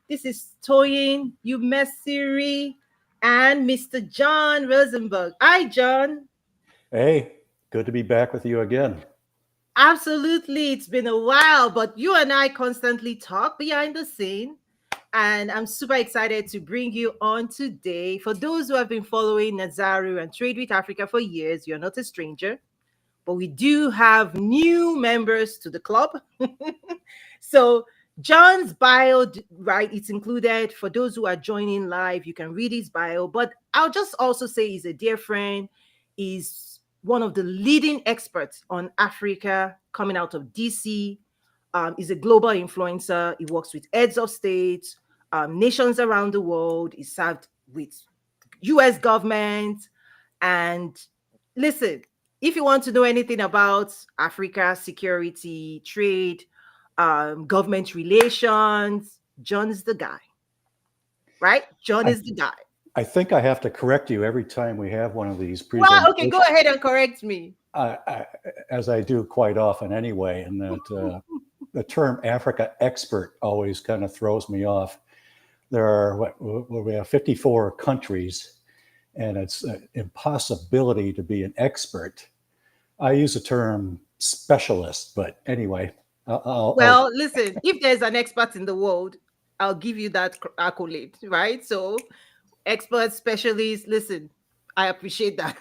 This is Toyin Umesiri and Mr. John Rosenberg. Hi, John. Hey, good to be back with you again. Absolutely. It's been a while, but you and I constantly talk behind the scene. And I'm super excited to bring you on today. For those who have been following Nazaru and Trade with Africa for years, you're not a stranger, but we do have new members to the club. So John's bio, right? It's included for those who are joining live. You can read his bio, but I'll just also say he's a dear friend. He's one of the leading experts on Africa coming out of DC. He's a global influencer. He works with heads of state, nations around the world. He served with U.S. government. And listen, if you want to know anything about Africa, security, trade, government relations, John is the guy, right? John I, is the guy. I think I have to correct you every time we have one of these Well, okay, go presentations, ahead and correct me. as I do quite often anyway, and that the term Africa expert always kind of throws me off. There are, we have 54 countries, and it's an impossibility to be an expert. I use the term specialist, but anyway, Well, listen, if there's an expert in the world, I'll give you that accolade, right? So, expert, specialist, listen, I appreciate that.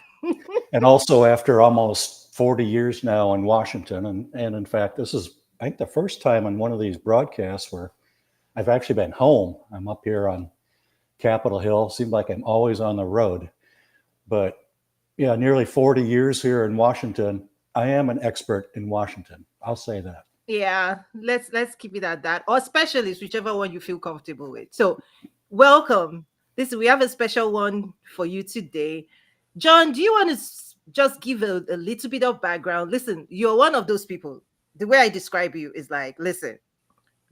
and also after almost 40 years now in Washington, and in fact, this is, I think, the first time on one of these broadcasts where I've actually been home. I'm up here on Capitol Hill. Seems like I'm always on the road. But yeah, nearly 40 years here in Washington. I am an expert in Washington. I'll say that. Yeah, let's keep it at that. Or specialist, whichever one you feel comfortable with. So, welcome. This we have a special one for you today. John, do you want to just give a little bit of background? Listen, you're one of those people. The way I describe you is like, listen,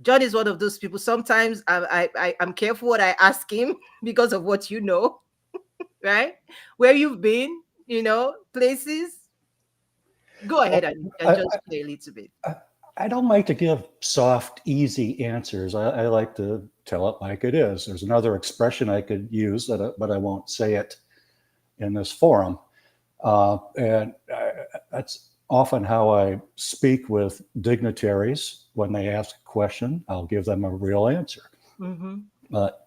John is one of those people. Sometimes I'm careful what I ask him because of what you know, right? Where you've been, places. Go ahead Well, and I, just play a little bit. I, I don't like to give soft, easy answers. I like to tell it like it is. There's another expression I could use, but I won't say it in this forum. And that's often how I speak with dignitaries. When they ask a question, I'll give them a real answer. Mm-hmm. But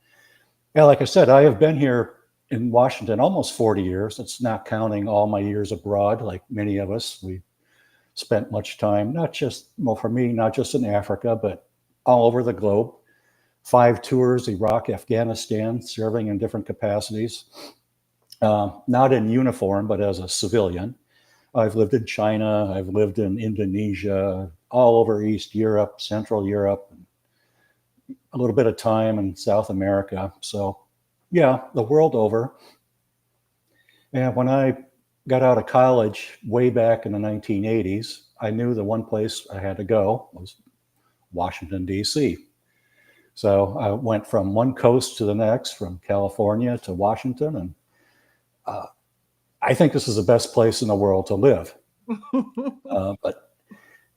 yeah, like I said, I have been here in Washington almost 40 years. It's not counting all my years abroad, like many of us. We spent much time, not just, well, for me, not just in Africa, but all over the globe. 5 tours, Iraq, Afghanistan, serving in different capacities. Not in uniform, but as a civilian. I've lived in China, I've lived in Indonesia, all over East Europe, Central Europe, a little bit of time in South America. So yeah, the world over. And when I got out of college way back in the 1980s, I knew the one place I had to go was Washington, D.C. So I went from one coast to the next, from California to Washington, and I think this is the best place in the world to live. But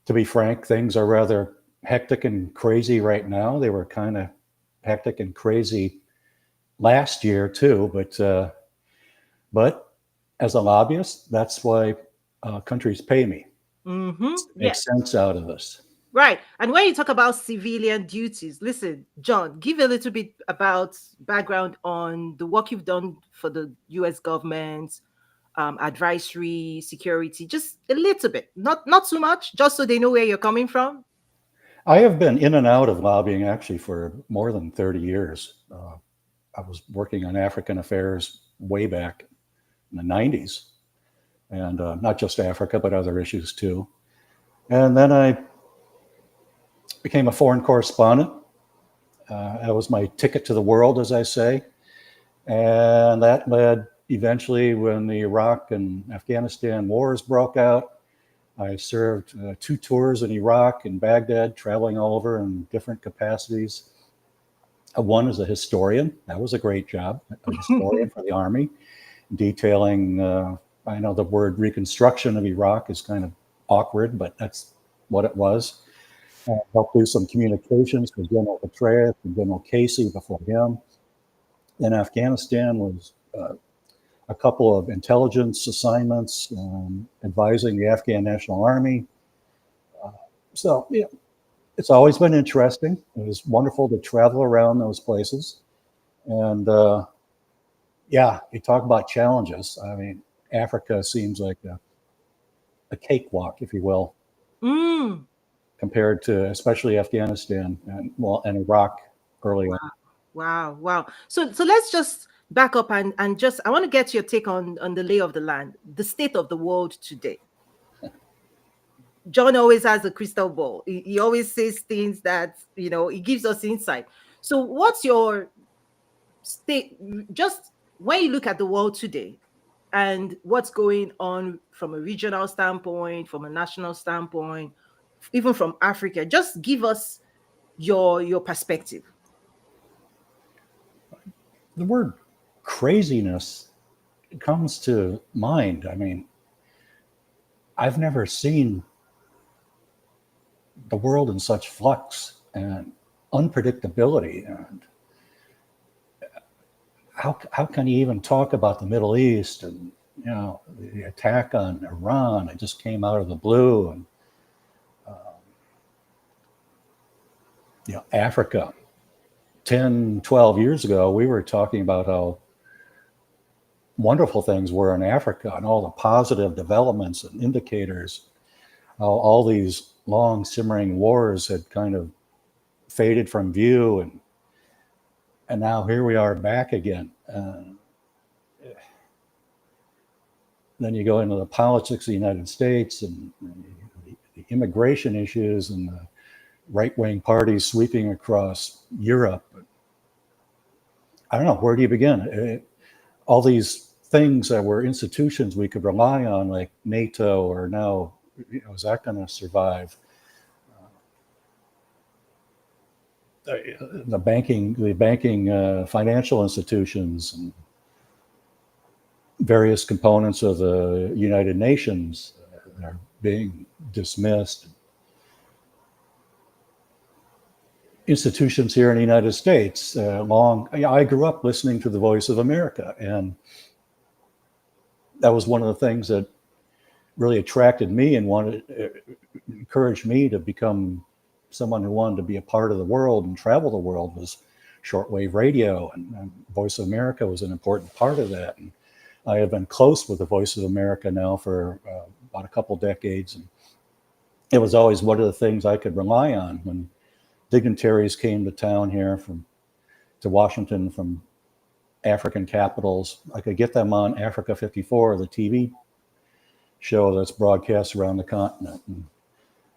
to be frank, things are rather hectic and crazy right now. They were kind of hectic and crazy last year too, but as a lobbyist, that's why countries pay me. Mm-hmm. Make Yes. sense out of this. Right. And when you talk about civilian duties, listen, John, give a little bit about background on the work you've done for the US government, advisory, security, just a little bit, not too much, just so they know where you're coming from. I have been in and out of lobbying actually for more than 30 years. I was working on African affairs way back in the 90s, and not just Africa, but other issues too. And then I became a foreign correspondent. That was my ticket to the world, as I say. And that led eventually, when the Iraq and Afghanistan wars broke out, I served 2 tours in Iraq and Baghdad, traveling all over in different capacities. One as a historian. That was a great job, a historian for the Army, detailing, I know the word reconstruction of Iraq is kind of awkward, but that's what it was. Helped do some communications for General Petraeus and General Casey before him. In Afghanistan was a couple of intelligence assignments, advising the Afghan National Army. So yeah, it's always been interesting. It was wonderful to travel around those places. And yeah, you talk about challenges. I mean, Africa seems like a cakewalk, if you will, Mm. compared to especially Afghanistan and well and Iraq early on. Wow, wow. So let's just back up and just I want to get your take on the lay of the land, the state of the world today. John always has a crystal ball. He always says things that, he gives us insight. So what's your state just when you look at the world today and what's going on from a regional standpoint, from a national standpoint, even from Africa, just give us your perspective. The word craziness comes to mind. I mean, I've never seen the world in such flux and unpredictability. And how can you even talk about the Middle East and the attack on Iran? It just came out of the blue, and Africa. 10, 12 years ago, we were talking about how wonderful things were in Africa and all the positive developments and indicators, how all these long simmering wars had kind of faded from view, and now here we are back again. Then you go into the politics of the United States and the immigration issues and the right-wing parties sweeping across Europe. I don't know, where do you begin? All these things that were institutions we could rely on, like NATO, or now, is that going to survive? The banking, financial institutions, and various components of the United Nations are being dismissed. Institutions here in the United States, I grew up listening to the Voice of America, and that was one of the things that really attracted me and encouraged me to become someone who wanted to be a part of the world and travel the world, was shortwave radio, and Voice of America was an important part of that. And I have been close with the Voice of America now for about a couple decades, and it was always one of the things I could rely on when dignitaries came to town here to Washington from African capitals. I could get them on Africa 54, the TV show that's broadcast around the continent. And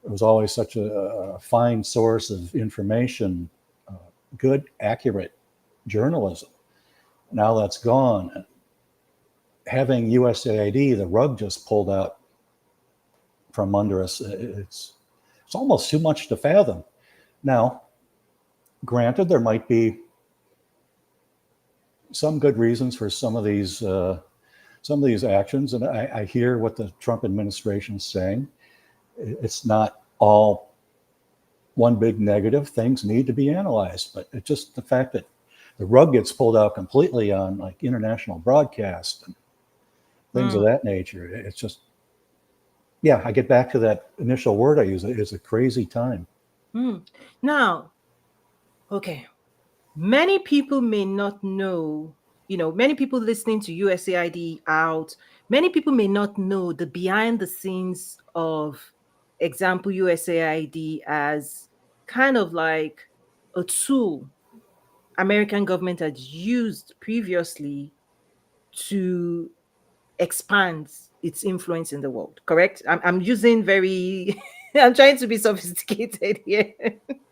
it was always such a fine source of information, good, accurate journalism. Now that's gone. Having USAID, the rug just pulled out from under us. It's almost too much to fathom. Now, granted, there might be some good reasons for some of these actions, and I hear what the Trump administration is saying. It's not all one big negative. Things need to be analyzed, but it's just the fact that the rug gets pulled out completely on like international broadcast and things of that nature. It's just, yeah, I get back to that initial word I use. It's a crazy time. Now, okay, many people may not know, many people listening to USAID out, many people may not know the behind the scenes of example USAID as kind of like a tool American government had used previously to expand its influence in the world. Correct? I'm using very I'm trying to be sophisticated here,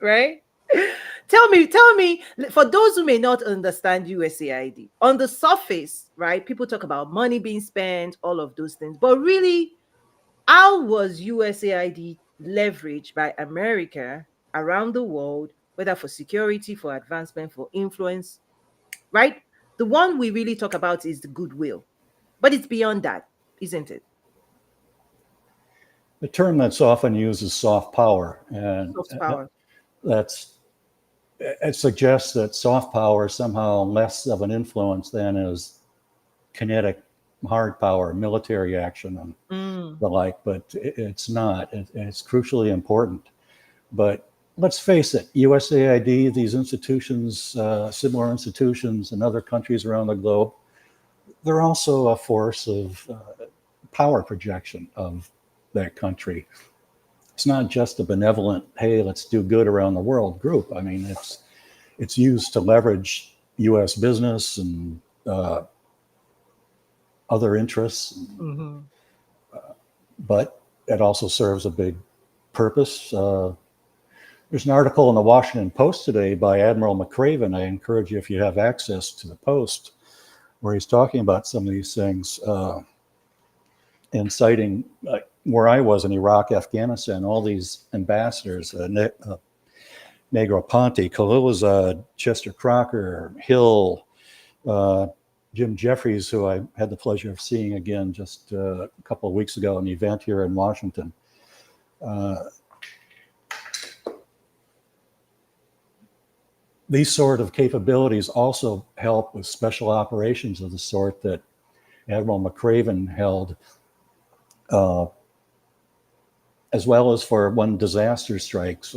right? Tell me, for those who may not understand USAID, on the surface, right? People talk about money being spent, all of those things, but really, how was USAID leveraged by America around the world, whether for security, for advancement, for influence, right? The one we really talk about is the goodwill, but it's beyond that, isn't it? the term that's often used is soft power, and Soft power. that's it suggests that soft power is somehow less of an influence than is kinetic hard power, military action, and Mm. the like. But it's not. It's crucially important. But let's face it, USAID, these institutions, similar institutions in other countries around the globe, they're also a force of power projection of that country. It's not just a benevolent, hey, let's do good around the world group. I mean, it's used to leverage U.S. business and other interests, Mm-hmm. but it also serves a big purpose. There's an article in the Washington Post today by Admiral McRaven. I encourage you, if you have access to the Post, where he's talking about some of these things and citing where I was in Iraq, Afghanistan, all these ambassadors, Negroponte, Kaluza, Chester Crocker, Hill, uh, Jim Jeffries, who I had the pleasure of seeing again just a couple of weeks ago, an event here in Washington. These sort of capabilities also help with special operations of the sort that Admiral McRaven held, as well as for when disaster strikes.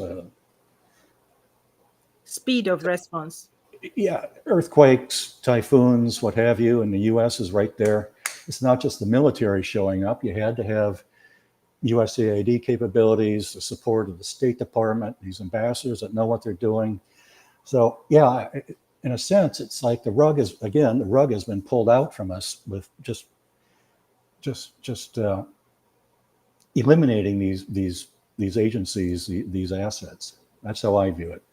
Speed of response. Yeah, earthquakes, typhoons, what have you, and the U.S. is right there. It's not just the military showing up. You had to have USAID capabilities, the support of the State Department, these ambassadors that know what they're doing. So, yeah, in a sense, it's like the rug has been pulled out from us with just eliminating these agencies, these assets. That's how I view it.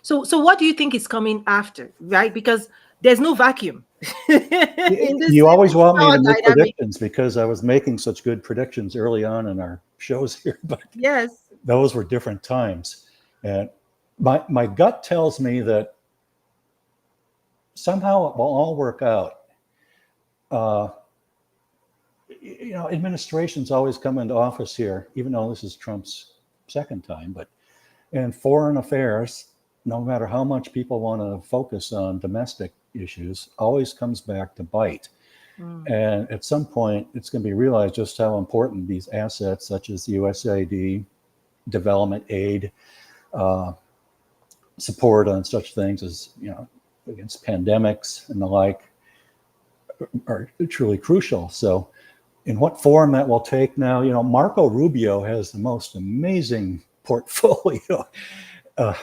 So what do you think is coming after, right? Because there's no vacuum in You always want me power to make dynamic. predictions because I was making such good predictions early on in our shows here, but Yes. those were different times. And my gut tells me that somehow it will all work out. Uh, administrations always come into office here, even though this is Trump's second time, but in foreign affairs, no matter how much people want to focus on domestic issues, always comes back to bite. Mm. And at some point, it's going to be realized just how important these assets, such as the USAID, development aid, uh, support on such things as, against pandemics and the like, are truly crucial. So, in what form that will take now, Marco Rubio has the most amazing portfolio. Uh,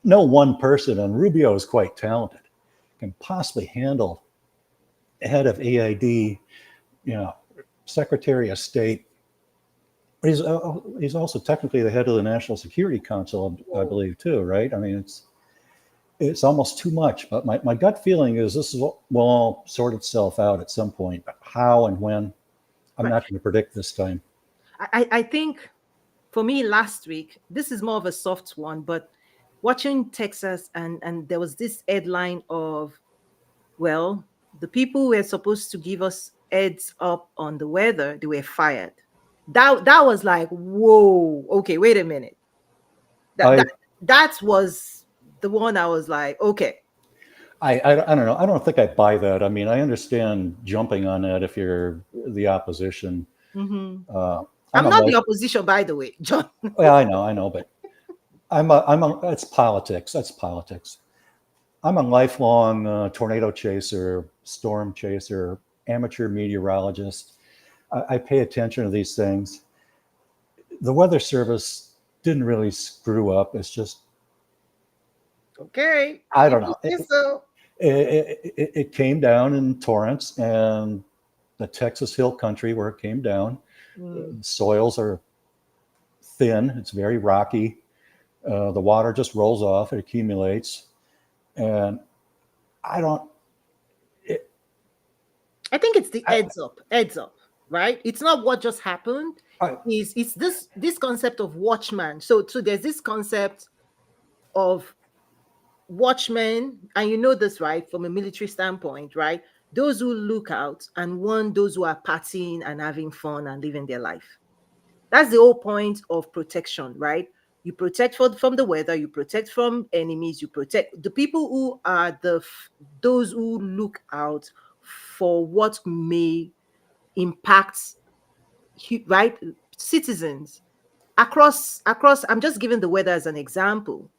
no one person, and Rubio is quite talented, can possibly handle head of AID, Secretary of State. He's also technically the head of the National Security Council, I believe, too, right? I mean, it's almost too much. But my gut feeling is this will all sort itself out at some point. But how and when, I'm Right. not going to predict this time. I think for me last week, this is more of a soft one, but watching Texas and there was this headline of, well, the people who were supposed to give us heads up on the weather, they were fired. That was like, whoa, okay, wait a minute. That that I that was the one I was like, okay. I don't know. I don't think I buy that. I mean, I understand jumping on that if you're the opposition. Hmm. Uh, I'm I'm a not life. the opposition, by the way, John. Well, I know, but it's politics. That's politics. I'm a lifelong tornado chaser, storm chaser, amateur meteorologist. I pay attention to these things. The Weather Service didn't really screw up. It's just, Okay, I if don't you know. say so. It came down in torrents, and the Texas Hill Country where it came down, Mm. the soils are thin. It's very rocky. The water just rolls off. It accumulates, and I don't. It, I think it's the I, heads up, right? It's not what just happened. I, It's this concept of watchman. So there's this concept of watchmen, and you know this, right, from a military standpoint, right? Those who look out and warn those who are partying and having fun and living their life. That's the whole point of protection, right? You protect from the weather, you protect from enemies, you protect the people who are those who look out for what may impact, right, citizens across. I'm just giving the weather as an example,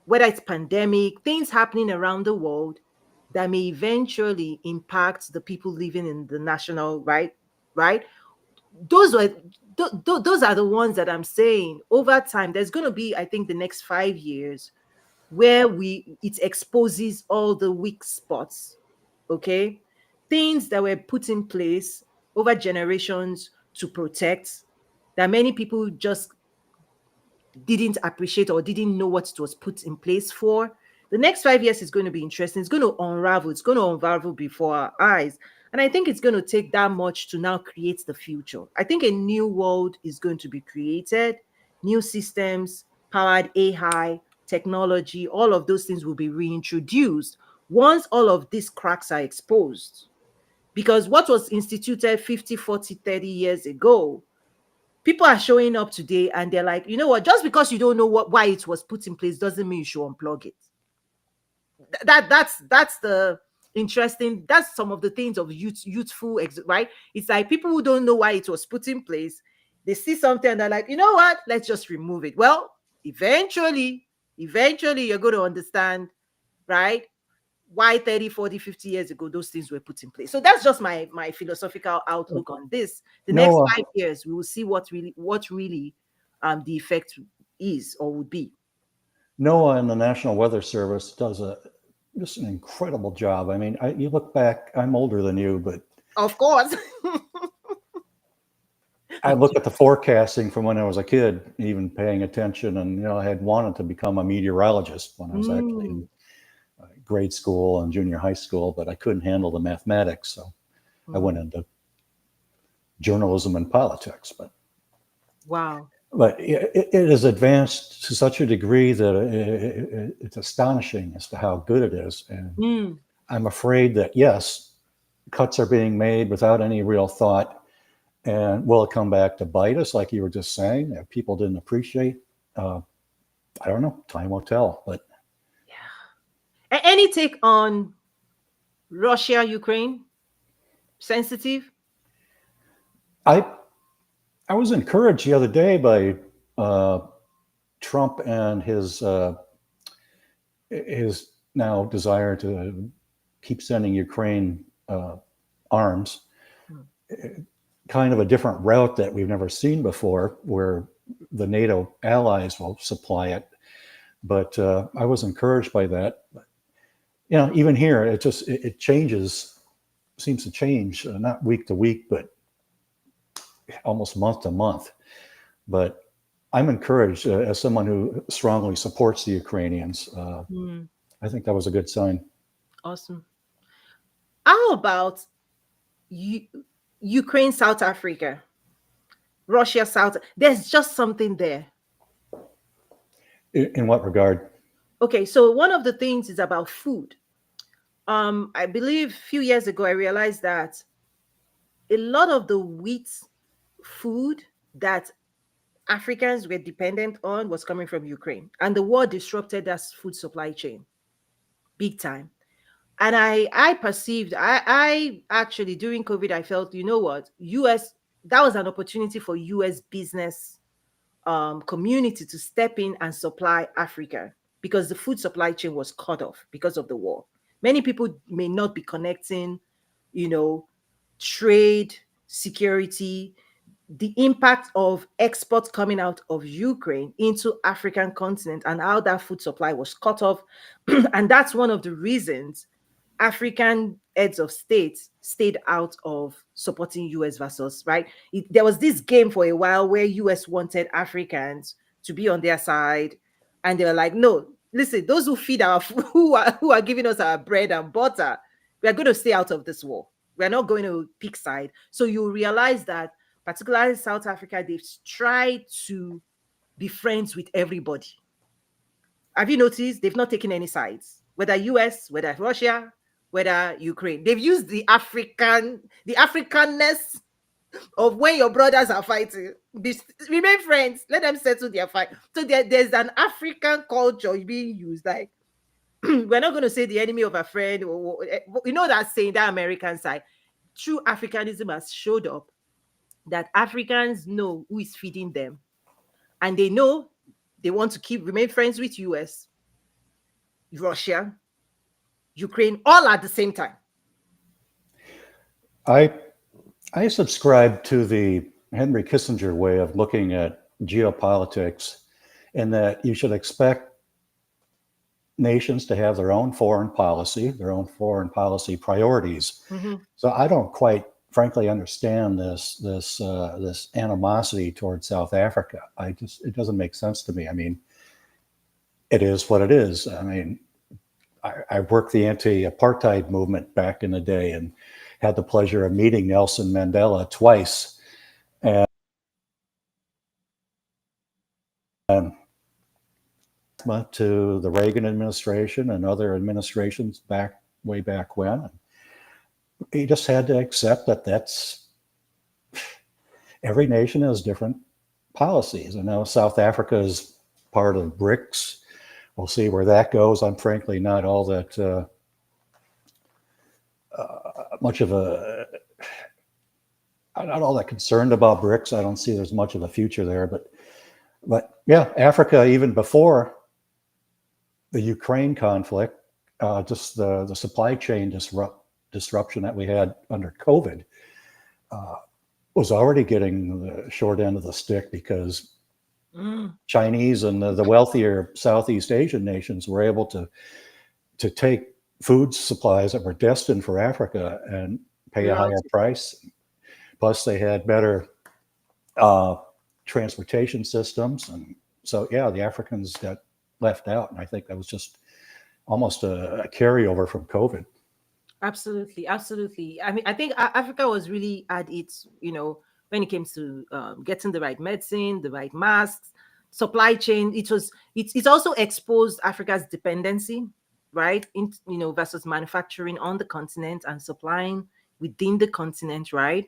whether it's pandemic, things happening around the world that may eventually impact the people living in the national, right. Those were those are the ones that I'm saying over time there's going to be, I think, the next 5 years where we it exposes all the weak spots, okay, things that were put in place over generations to protect, that many people just didn't appreciate or didn't know what it was put in place for. The next 5 years is going to be interesting. It's going to unravel. It's going to unravel before our eyes. And I think it's going to take that much to now create the future. I think a new world is going to be created, new systems, powered AI, technology, all of those things will be reintroduced once all of these cracks are exposed. Because what was instituted 50, 40, 30 years ago, people are showing up today and they're like, you know what, just because you don't know why it was put in place doesn't mean you should unplug it. That's the interesting, that's some of the things of youthful, right? It's like people who don't know why it was put in place, they see something and they're like, you know what, let's just remove it. Well, eventually you're going to understand, right, why 30, 40, 50 years ago those things were put in place. So that's just my philosophical outlook on this. The next Noah, 5 years we will see what really the effect is or would be. Noah and the National Weather Service does just an incredible job. I mean, you look back, I'm older than you, but Of course. I look at the forecasting from when I was a kid, even paying attention. And, I had wanted to become a meteorologist when I was actually Mm, in grade school and junior high school, but I couldn't handle the mathematics. So I went mm. into journalism and politics. Wow. But it has advanced to such a degree that it's astonishing as to how good it is. And Mm. I'm afraid that, yes, cuts are being made without any real thought. And will it come back to bite us, like you were just saying, that people didn't appreciate? Uh, I don't know. Time will tell. But Yeah. Any take on Russia, Ukraine? Sensitive? I I was encouraged the other day by uh, Trump and his now desire to keep sending Ukraine arms, Mm. kind of a different route that we've never seen before, where the NATO allies will supply it. But I was encouraged by that. But, even here, it changes, seems to change, not week to week, but almost month to month. But I'm encouraged as someone who strongly supports the Ukrainians. Mm. I think that was a good sign. Awesome. How about U- Ukraine, South Africa, Russia, South? There's just something there. In what regard? Okay, so one of the things is about food. I believe a few years ago I realized that a lot of the wheat food that Africans were dependent on was coming from Ukraine, and the war disrupted that food supply chain big time. And I perceived, I actually during COVID I felt, you know what, US, that was an opportunity for US business community to step in and supply Africa, because the food supply chain was cut off because of the war. Many people may not be connecting, you know, trade, security, the impact of exports coming out of Ukraine into African continent and how that food supply was cut off. And that's one of the reasons African heads of states stayed out of supporting US versus, right? There was this game for a while where US wanted Africans to be on their side, and they were like, no, listen, those who feed our who are giving us our bread and butter, we are going to stay out of this war. We're not going to pick side. So you realize that, particularly South Africa, they've tried to be friends with everybody. Have you noticed they've not taken any sides? Whether US, whether Russia, whether Ukraine. They've used the Africanness of when your brothers are fighting. Remain friends. Let them settle their fight. So there's an African culture being used. Like, we're not going to say the enemy of a friend. You know that saying, that American side. True Africanism has showed up, that Africans know who is feeding them, and they know they want to remain friends with US, Russia, Ukraine, all at the same time. I I subscribe to the Henry Kissinger way of looking at geopolitics, in that you should expect nations to have their own foreign policy, their own foreign policy priorities. Mm-hmm. So I don't quite, frankly, understand this animosity towards South Africa. It doesn't make sense to me. I mean, it is what it is. I mean, I worked the anti-apartheid movement back in the day and had the pleasure of meeting Nelson Mandela twice. And to the Reagan administration and other administrations way back when, he just had to accept that every nation has different policies. I know South Africa is part of BRICS. We'll see where that goes. I'm frankly not all that much of a, I'm not all that concerned about BRICS. I don't see there's much of a future there, but yeah, Africa, even before the Ukraine conflict, just the supply chain disruption that we had under COVID was already getting the short end of the stick, because Chinese and the wealthier Southeast Asian nations were able to take food supplies that were destined for Africa and pay a higher price. Plus, they had better transportation systems, and so yeah, the Africans got left out, and I think that was just almost a carryover from COVID. Absolutely, absolutely. I mean, I think Africa was really at its, when it came to getting the right medicine, the right masks, supply chain. It's also exposed Africa's dependency, right, versus manufacturing on the continent and supplying within the continent, right.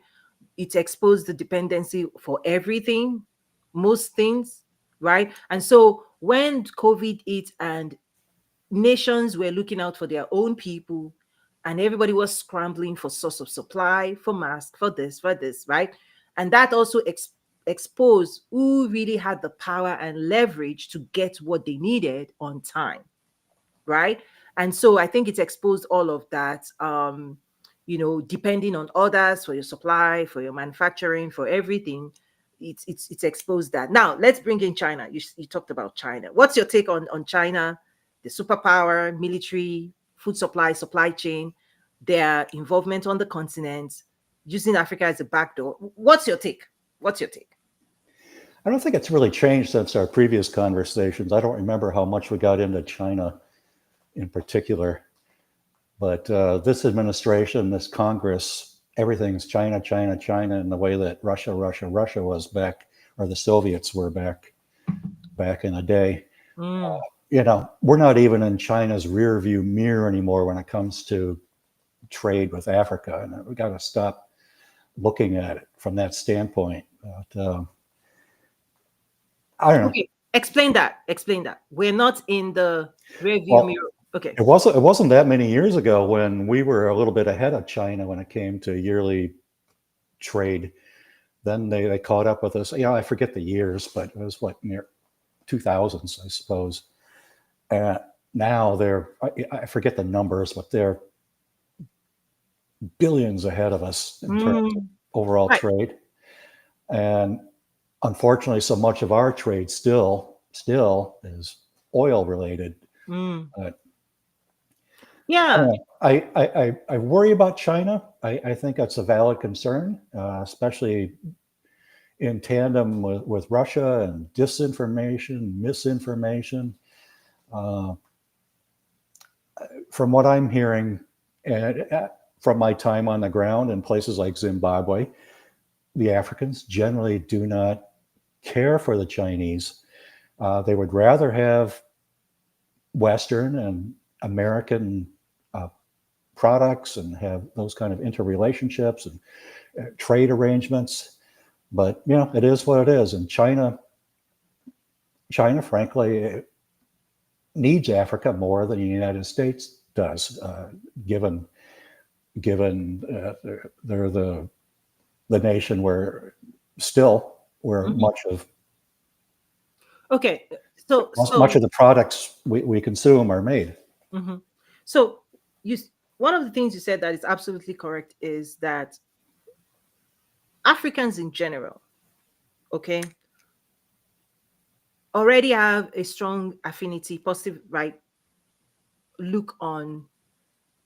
It exposed the dependency for everything, most things, right. And so when COVID hit and nations were looking out for their own people, and everybody was scrambling for source of supply, for masks, for this, right? And that also exposed who really had the power and leverage to get what they needed on time, right? And so I think it's exposed all of that, depending on others for your supply, for your manufacturing, for everything. It's exposed that. Now let's bring in China. You talked about China. What's your take on China, the superpower, military, food supply chain, their involvement on the continent, using Africa as a backdoor? What's your take? I don't think it's really changed since our previous conversations. I don't remember how much we got into China in particular, but this administration, this Congress, everything's China, China, China, in the way that Russia was back, or the Soviets were back in the day. We're not even in China's rear view mirror anymore when it comes to trade with Africa, and we got to stop looking at it from that standpoint. But, I don't know. Okay, explain that. We're not in the rear view mirror. Okay. It wasn't that many years ago when we were a little bit ahead of China when it came to yearly trade. Then they caught up with us. I forget the years, but it was near 2000s, I suppose. Now I forget the numbers, but they're billions ahead of us in terms of overall trade. And unfortunately, so much of our trade still is oil related. Yeah. I worry about China. I think that's a valid concern, especially in tandem with Russia and disinformation, misinformation. From what I'm hearing, and from my time on the ground in places like Zimbabwe, the Africans generally do not care for the Chinese. They would rather have Western and American products and have those kind of interrelationships. And trade arrangements. But it is what it is. And China, frankly, needs Africa more than the United States does, given they're the nation where Mhm. Okay. So much so of the products we consume are made. mhm. So one of the things you said that is absolutely correct is that Africans in general, okay, already have a strong affinity, positive, right, look on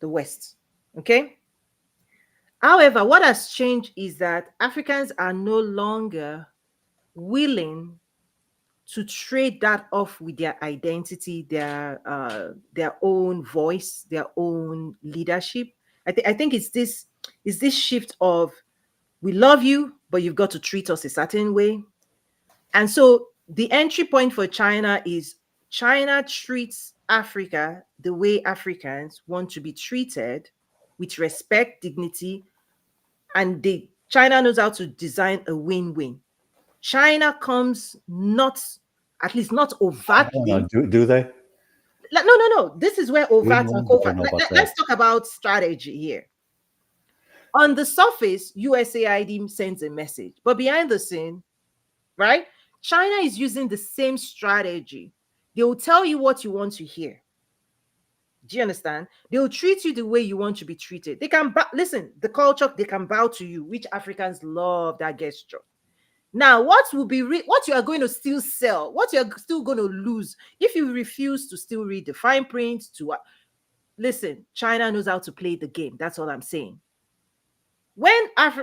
the West. Okay. However, what has changed is that Africans are no longer willing to trade that off with their identity, their own voice, their own leadership. I think it's this shift of we love you, but you've got to treat us a certain way. And so the entry point for China is China treats Africa the way Africans want to be treated, with respect, dignity, and China knows how to design a win-win. China comes not, at least not I don't know. overtly. Do they? No, no, no. This is where overt and Win-win? I don't covert. know about Let's that. talk about strategy here. On the surface, USAID sends a message, but behind the scene, right? China is using the same strategy. They will tell you what you want to hear. Do you understand? They will treat you the way you want to be treated. They can listen, the culture, they can bow to you, which Africans love that gesture. Now, what you are going to still sell, what you are still going to lose if you refuse to still read the fine print to listen, China knows how to play the game. That's all I'm saying. When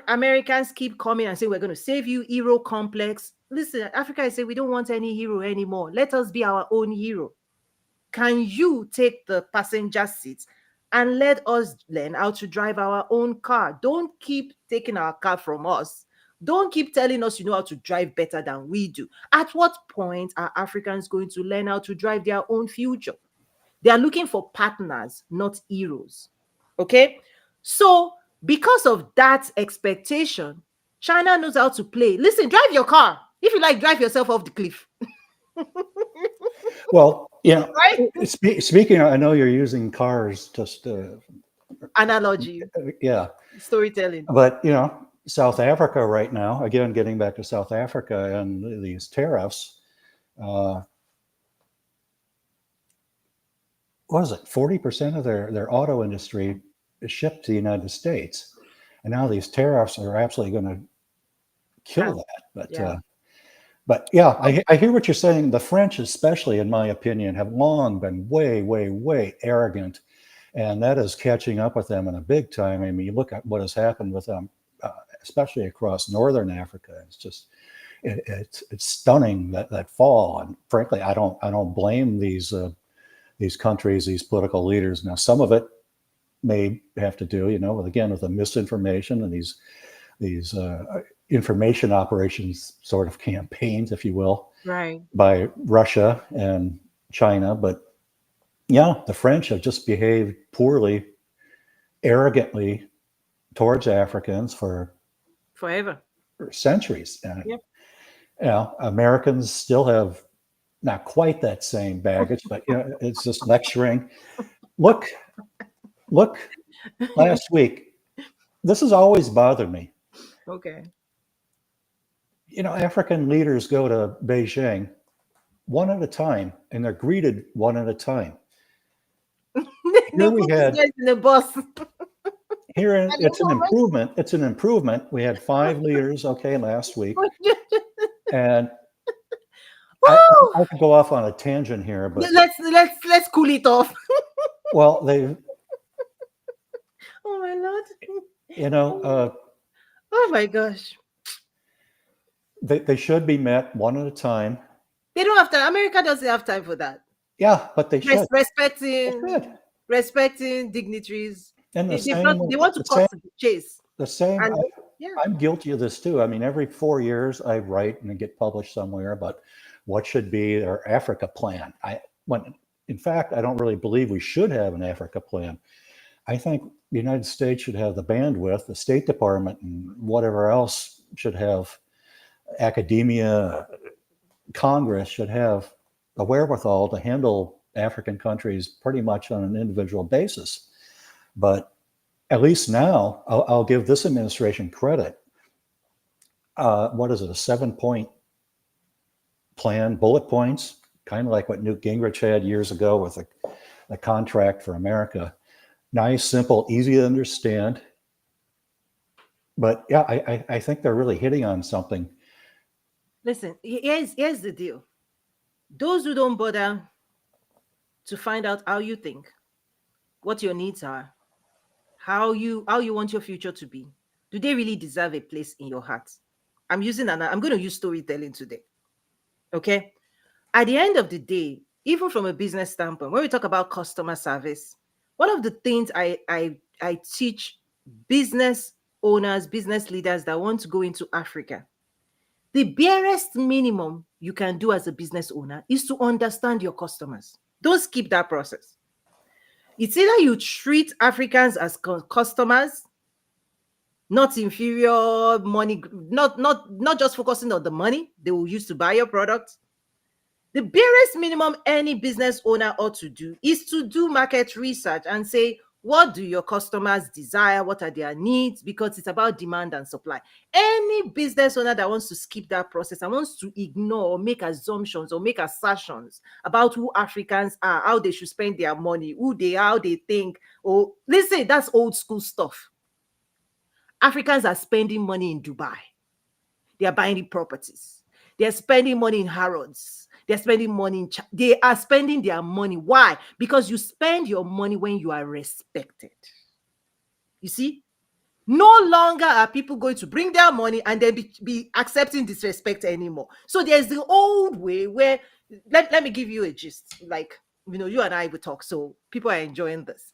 Americans keep coming and say we're going to save you, hero complex, listen, Africa is saying we don't want any hero anymore. Let us be our own hero. Can you take the passenger seat and let us learn how to drive our own car? Don't keep taking our car from us. Don't keep telling us you know how to drive better than we do. At what point are Africans going to learn how to drive their own future? They are looking for partners, not heroes. Okay? So, because of that expectation, China knows how to play. Listen, drive your car. If you like, drive yourself off the cliff. Well, Right? speaking, I know you're using cars just, Analogy, yeah, storytelling. but South Africa right now, again, getting back to South Africa and these tariffs, uh, what is it? 40% of their auto industry is shipped to the United States, and now these tariffs are absolutely going to kill Can that. yeah. But yeah, I hear what you're saying. The French, especially in my opinion, have long been way, way, way arrogant, and that is catching up with them in a big time. I mean, you look at what has happened with them, especially across northern Africa. It's just it's stunning that fall. And frankly, I don't blame these countries, these political leaders. Now, some of it may have to do, with the misinformation and these information operations, sort of campaigns, if you will, Right. by Russia and China. But yeah, the French have just behaved poorly, arrogantly towards Africans Forever. for centuries. And Yep. Americans still have not quite that same baggage, but it's just lecturing. Look, look, last week, this has always bothered me. Okay. African leaders go to Beijing one at a time, and they're greeted one at a time. They Here we put these had guys in the bus. And the it's an improvement. It's an improvement. We had 5 leaders, okay, last week, moment. and I, Woo! I could go off on a tangent here, but Let's cool it off. well, they, Oh my lord. you know, uh, Oh my gosh. they should be met one at a time. They don't have time. America doesn't have time for that. Yeah, but they should. They Respecting should. dignitaries. And the They've not, same, they want to the cut same, to the chase. the same. And yeah. I'm guilty of this too. I mean, every 4 years I write and get published somewhere about what should be our Africa plan. In fact, I don't really believe we should have an Africa plan. I think the United States should have the bandwidth, the State Department, and whatever else should have, academia, Congress should have the wherewithal to handle African countries pretty much on an individual basis. But at least now, I'll give this administration credit. What is it, a 7-point plan, bullet points, kind of like what Newt Gingrich had years ago with the contract for America. Nice, simple, easy to understand. But yeah, I think they're really hitting on something. Listen, here's the deal. Those who don't bother to find out how you think, what your needs are, how you want your future to be, do they really deserve a place in your heart? I'm going to use storytelling today. Okay? At the end of the day, even from a business standpoint, when we talk about customer service, one of the things I teach business owners, business leaders that want to go into Africa, the barest minimum you can do as a business owner is to understand your customers. Don't skip that process. It's either you treat Africans as customers, not inferior money, not just focusing on the money they will use to buy your product. The barest minimum any business owner ought to do is to do market research and say, what do your customers desire? What are their needs? Because it's about demand and supply. Any business owner that wants to skip that process and wants to ignore or make assumptions or make assertions about who Africans are, how they should spend their money, who they are, how they think, or listen, that's old school stuff. Africans are spending money in Dubai. They are buying properties. They are spending money in Harrods. They're spending money in they are spending their money. Why? Because you spend your money when you are respected. You see? No longer are people going to bring their money and then be accepting disrespect anymore. So there's the old way where, let me give you a gist. Like, you and I will talk, so people are enjoying this.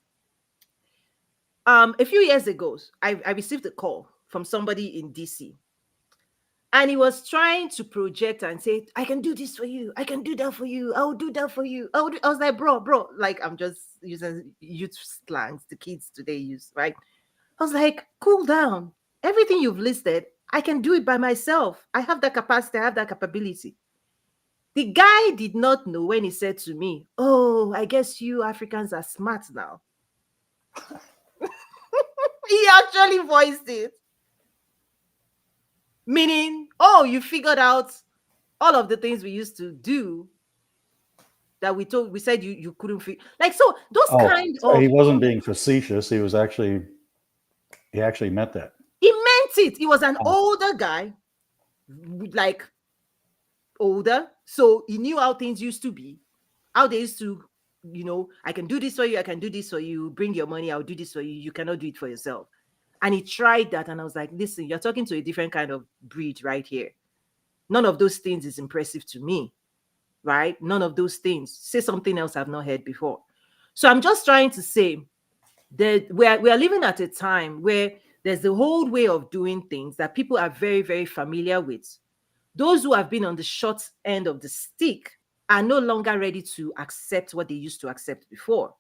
A few years ago, I received a call from somebody in DC. And he was trying to project and say, I can do this for you. I can do that for you. I will do that for you. I was like, bro, like, I'm just using youth slangs the kids today use, right? I was like, cool down. Everything you've listed, I can do it by myself. I have that capacity. I have that capability. The guy did not know when he said to me, oh, I guess you Africans are smart now. He actually voiced it. Meaning, oh, you figured out all of the things we used to do that we said you couldn't figure. Like, so those kind so of. he wasn't being facetious. He actually meant that. He meant it. He was an older guy, like older. So he knew how things used to be, how they used to, I can do this for you. I can do this for you. Bring your money. I'll do this for you. You cannot do it for yourself. And he tried that. And I was like, listen, you're talking to a different kind of breed right here. None of those things is impressive to me, right? None of those things. Say something else I've not heard before. So I'm just trying to say that we are living at a time where there's the whole way of doing things that people are very, very familiar with. Those who have been on the short end of the stick are no longer ready to accept what they used to accept before.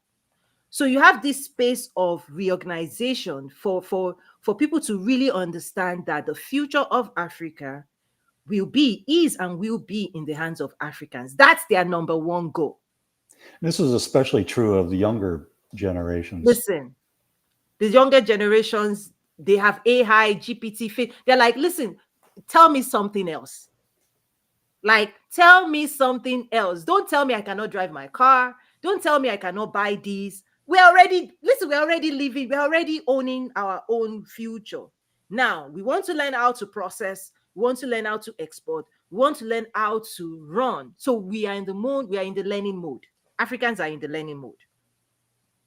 So you have this space of reorganization for people to really understand that the future of Africa is and will be in the hands of Africans. That's their number one goal. This is especially true of the younger generations. Listen, the younger generations, they have AI, GPT. They're like, listen, tell me something else. Like, tell me something else. Don't tell me I cannot drive my car. Don't tell me I cannot buy these. We're already living, we're already owning our own future. Now, we want to learn how to process. We want to learn how to export. We want to learn how to run. So we are in the learning mode. Africans are in the learning mode,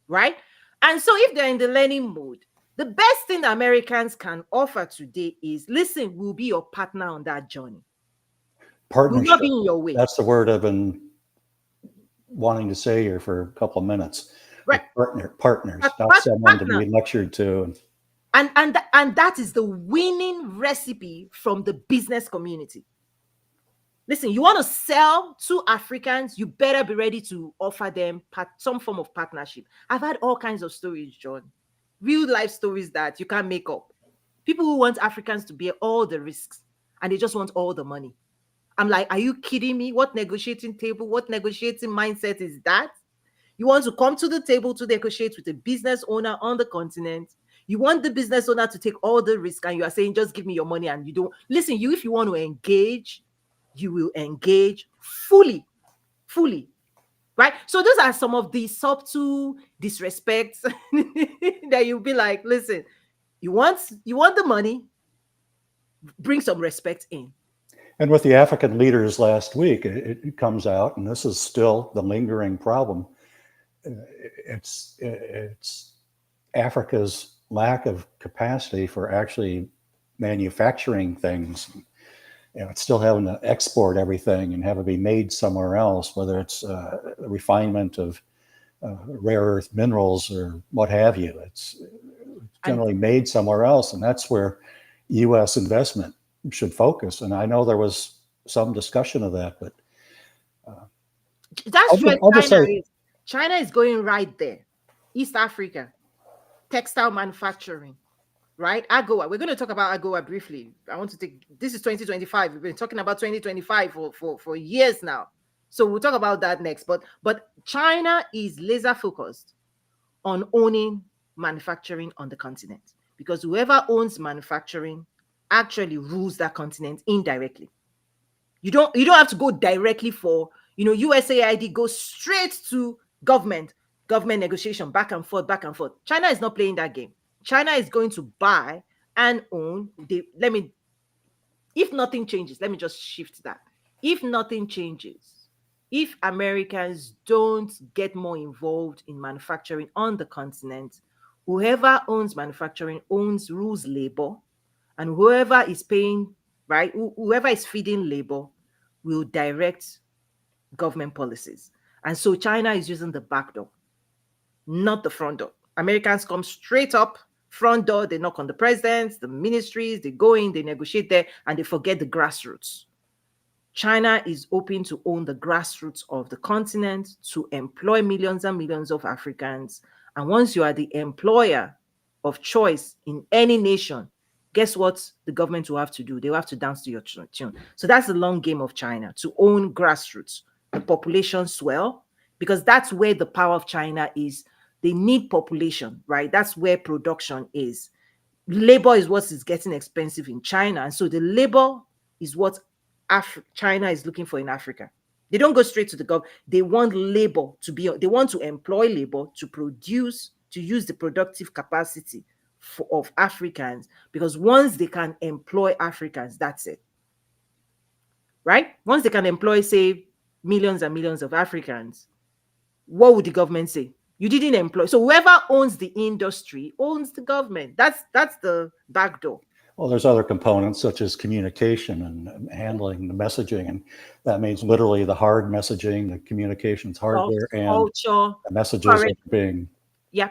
right? And so if they're in the learning mode, the best thing Americans can offer today is, listen, we'll be your partner on that journey. Partnership. We'll not be in your way. That's the word I've been wanting to say here for a couple of minutes. Right. Partners, not someone to be lectured to. And that is the winning recipe from the business community. Listen, you want to sell to Africans, you better be ready to offer them some form of partnership. I've had all kinds of stories, John, real life stories that you can't make up. People who want Africans to bear all the risks and they just want all the money. I'm like, are you kidding me? What negotiating table, what negotiating mindset is that? You want to come to the table to negotiate with a business owner on the continent. You want the business owner to take all the risk, and you are saying, just give me your money. And you don't listen. You, if you want to engage, you will engage fully, fully. Right. So those are some of the subtle disrespects that you'll be like, listen, you want the money, bring some respect in. And with the African leaders last week, it comes out, and this is still the lingering problem. It's Africa's lack of capacity for actually manufacturing things. It's still having to export everything and have it be made somewhere else, whether it's refinement of rare earth minerals or what have you. It's generally made somewhere else, and that's where U.S. investment should focus. And I know there was some discussion of that, but that's where I'll just China say, is. China is going right there. East Africa, textile manufacturing, right? AGOA. We're going to talk about AGOA briefly. I want to take this is 2025. We've been talking about 2025 for years now. So we'll talk about that next. But China is laser focused on owning manufacturing on the continent, because whoever owns manufacturing actually rules that continent indirectly. You don't have to go directly for, USAID goes straight to government negotiation, back and forth, back and forth. China is not playing that game. China is going to buy and own. If nothing changes, let me just shift that. If nothing changes, if Americans don't get more involved in manufacturing on the continent, whoever owns manufacturing rules labor, and whoever is paying, right, whoever is feeding labor will direct government policies. And so China is using the back door, not the front door. Americans come straight up front door, they knock on the presidents, the ministries, they go in, they negotiate there, and they forget the grassroots. China is hoping to own the grassroots of the continent, to employ millions and millions of Africans. And once you are the employer of choice in any nation, guess what the government will have to do? They will have to dance to your tune. So that's the long game of China, to own grassroots, the population swell, because that's where the power of China is. They need population, right? That's where production is. Labor is what is getting expensive in China. And so the labor is what China is looking for in Africa. They don't go straight to the government. They want labor they want to employ labor to produce, to use the productive capacity of Africans, because once they can employ Africans, that's it. Right? Once they can employ, say, millions and millions of Africans, what would the government say? You didn't employ. So whoever owns the industry owns the government. That's the back door. well, there's other components such as communication and handling the messaging, and that means literally the hard messaging, the communications hardware, and Culture. the messages that are being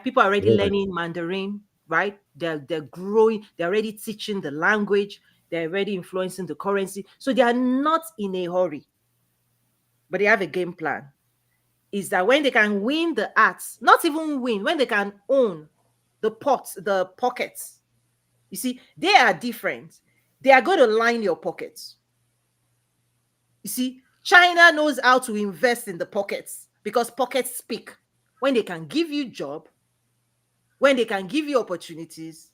People are already delivered. learning Mandarin, right? They're growing. They're already teaching the language. They're already influencing the currency. So they are not in a hurry, but they have a game plan. Is that when they can win the arts, not even win, when they can own the pockets. You see, they are different. They are going to line your pockets. You see, China knows how to invest in the pockets, because pockets speak. When they can give you job, when they can give you opportunities,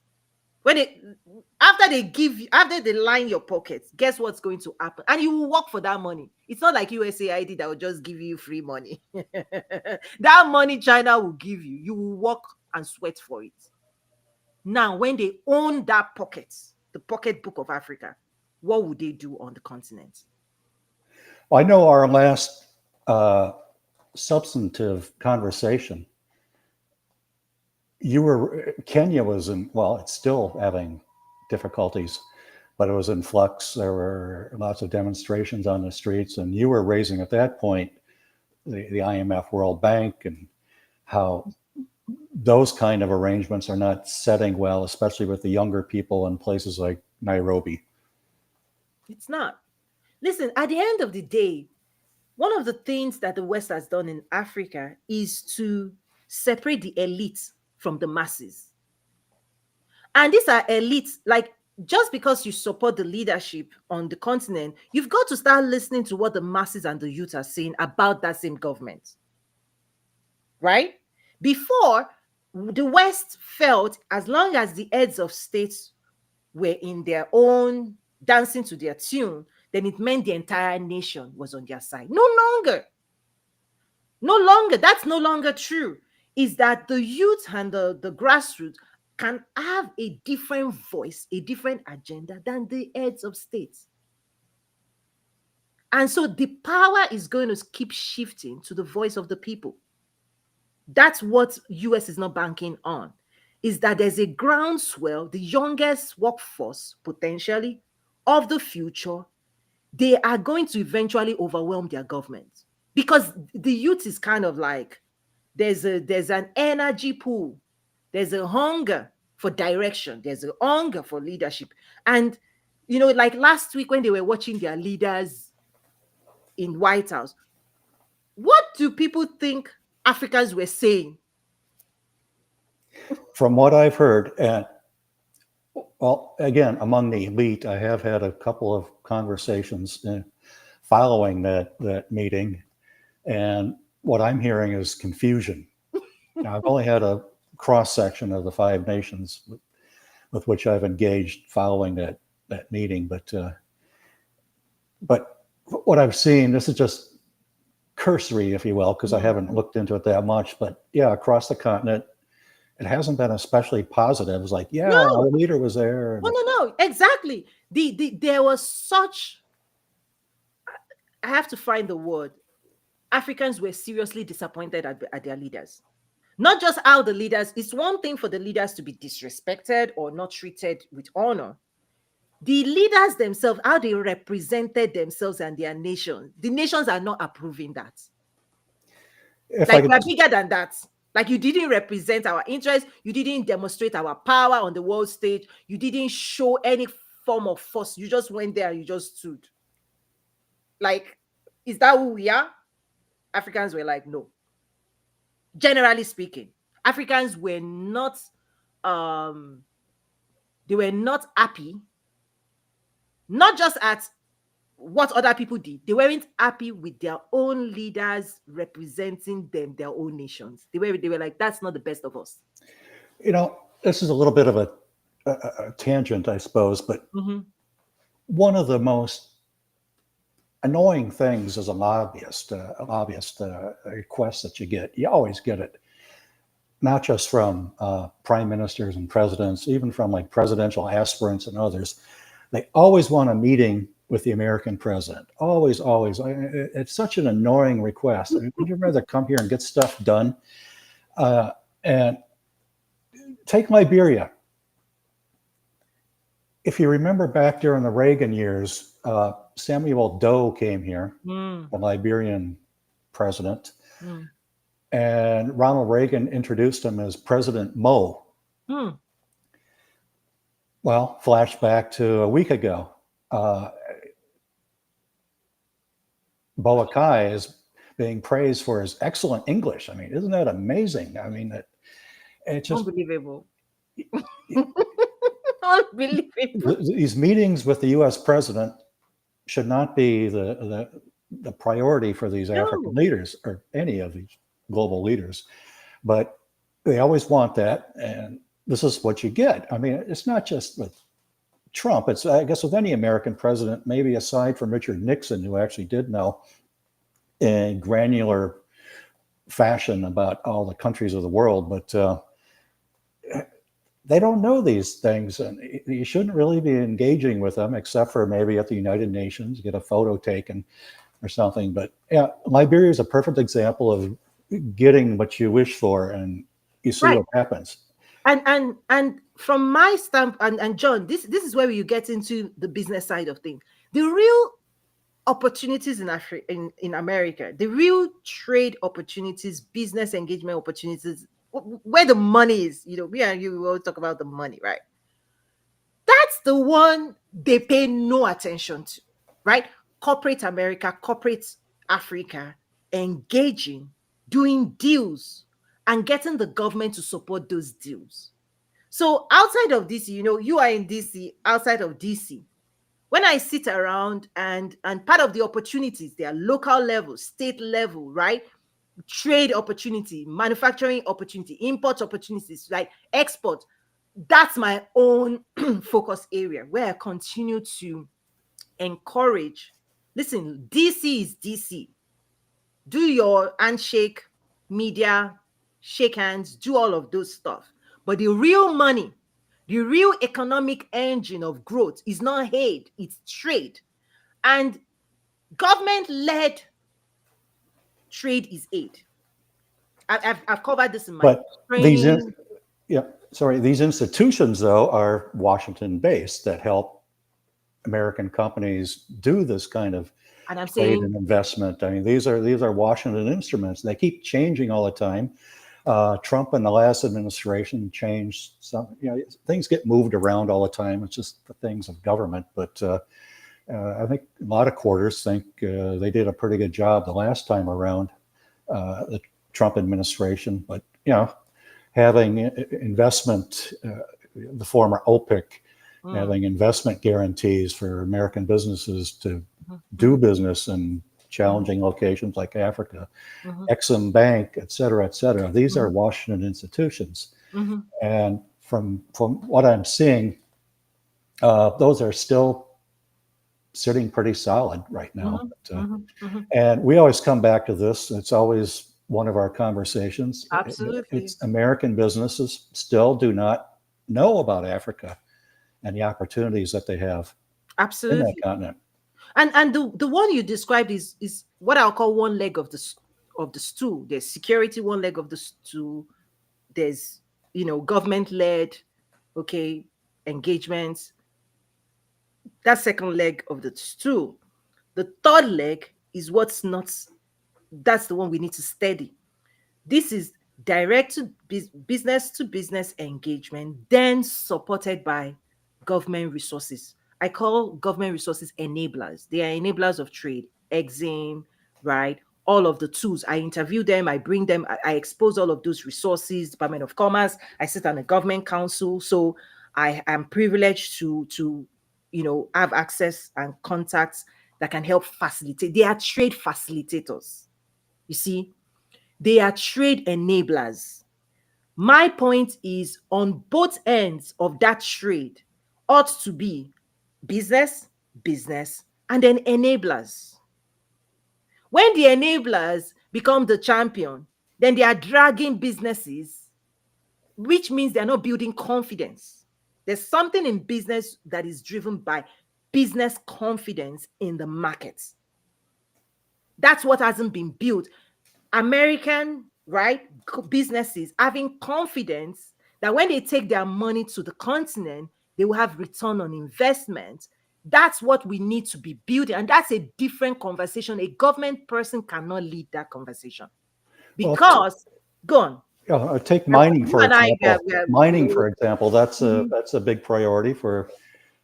after they line your pockets, guess what's going to happen? And you will work for that money. It's not like USAID that will just give you free money. That money China will give you, you will work and sweat for it. Now, when they own that pocket, the pocketbook of Africa, what would they do on the continent? Well, I know our last substantive conversation, Kenya was it's still having difficulties, but it was in flux. There were lots of demonstrations on the streets, and you were raising at that point the IMF, World Bank, and how those kind of arrangements are not setting well, especially with the younger people in places like Nairobi. It's not. Listen, at the end of the day, one of the things that the West has done in Africa is to separate the elites from the masses. And these are elites, like, just because you support the leadership on the continent, you've got to start listening to what the masses and the youth are saying about that same government, right? Before, the West felt as long as the heads of states were in their own dancing to their tune, then it meant the entire nation was on their side. No longer. No longer. That's no longer true. Is that the youth and the grassroots can have a different voice, a different agenda than the heads of states. And so the power is going to keep shifting to the voice of the people. That's what US is not banking on. Is that there's a groundswell, the youngest workforce potentially of the future, they are going to eventually overwhelm their government, because the youth is kind of like, there's an energy pool, there's a hunger for direction, there's a hunger for leadership. And like last week when they were watching their leaders in White House, what do people think Africans were saying? From what I've heard, and well, again, among the elite, I have had a couple of conversations following that meeting, and what I'm hearing is confusion. Now, I've only had a cross section of the 5 nations with which I've engaged following that meeting, but what I've seen, this is just cursory, if you will, because I haven't looked into it that much. But yeah, across the continent, it hasn't been especially positive. It's like, yeah, No, our leader was there. no, exactly. There was such, I have to find the word. Africans were seriously disappointed at their leaders. Not just how the leaders, it's one thing for the leaders to be disrespected or not treated with honor. The leaders themselves, how they represented themselves and their nation, the nations are not approving that. If I Like, could, we're bigger than that. Like, you didn't represent our interests. You didn't demonstrate our power on the world stage. You didn't show any form of force. You just went there and you just stood. Like, is that who we are? Africans were like, no. Generally speaking, Africans were not, they were not happy, not just at what other people did. They weren't happy with their own leaders representing them, their own nations. They were like, that's not the best of us. this is a little bit of a tangent, I suppose, but Mhm. one of the most annoying things as a lobbyist request that you always get it, not just from prime ministers and presidents, even from like presidential aspirants and others. They always want a meeting with the American president. Always, always. It's such an annoying request. I mean, would you rather come here and get stuff done? And take Liberia. If you remember back during the Reagan years, Samuel Doe came here, Mm, the Liberian president, mm, and Ronald Reagan introduced him as President Mo. mm. Well, flashback to a week ago. Boakai is being praised for his excellent English. I mean, isn't that amazing? I mean, it just Unbelievable. Unbelievable. these meetings with the U.S. president should not be the priority for these African No. leaders or any of these global leaders, but they always want that, and this is what you get. I mean, it's not just with Trump. It's, I guess, with any American president, maybe aside from Richard Nixon, who actually did know in granular fashion about all the countries of the world, but they don't know these things, and you shouldn't really be engaging with them, except for maybe at the United Nations, get a photo taken or something. But yeah, Liberia is a perfect example of getting what you wish for, and you see Right. what happens. And from my stamp, and John, this is where you get into the business side of things. The real opportunities in Africa, in America, the real trade opportunities, business engagement opportunities, where the money is, me and you, we always talk about the money, right? That's the one they pay no attention to, right? corporate America, corporate Africa engaging, doing deals, and getting the government to support those deals. So outside of DC, you are in DC, outside of DC. When I sit around and part of the opportunities, they are local level, state level, right? Trade opportunity, manufacturing opportunity, import opportunities, like export. That's my own focus area where I continue to encourage. Listen, DC is DC. Do your handshake, media, shake hands, do all of those stuff. But the real money, the real economic engine of growth is not aid, it's trade. And government led trade is aid. I've covered this in my But these, training, yeah, sorry, these institutions though are Washington based that help American companies do this kind of and I'm trade saying and investment. I mean, these are Washington instruments. They keep changing all the time. Trump and the last administration changed some. Things get moved around all the time. It's just the things of government. But I think a lot of quarters think they did a pretty good job the last time around, the Trump administration. But having investment, the former OPIC, having investment guarantees for American businesses to do business in challenging locations like Africa, mhm, Exim Bank, et cetera, et cetera. These are mhm, Washington institutions. mhm, And from what I'm seeing, those are still sitting pretty solid right now. mhm, But, mhm, mhm. and we always come back to this. It's always one of our conversations. Absolutely. It's American businesses still do not know about Africa and the opportunities that they have in that Absolutely. continent. And the one you described is what I'll call one leg of the stool. There's security, one leg of the stool. There's government led, okay, engagements. That second leg of the stool. The third leg is what's not. That's the one we need to steady. This is direct to business engagement, then supported by government resources. I call government resources enablers. They are enablers of trade, exim, right? All of the tools. I interview them, I bring them, I expose all of those resources, Department of Commerce. I sit on a government council. So I am privileged to have access and contacts that can help facilitate. They are trade facilitators. You see, they are trade enablers. My point is on both ends of that trade ought to be business, business, and then enablers. When the enablers become the champion, then they are dragging businesses, which means they're not building confidence. There's something in business that is driven by business confidence in the market. That's what hasn't been built. American, right, businesses having confidence that when they take their money to the continent, they will have return on investment. That's what we need to be building. And that's a different conversation. A government person cannot lead that conversation Well, because, go on. take mining You for and I, example. Mining, for example, Mhm. that's a big priority for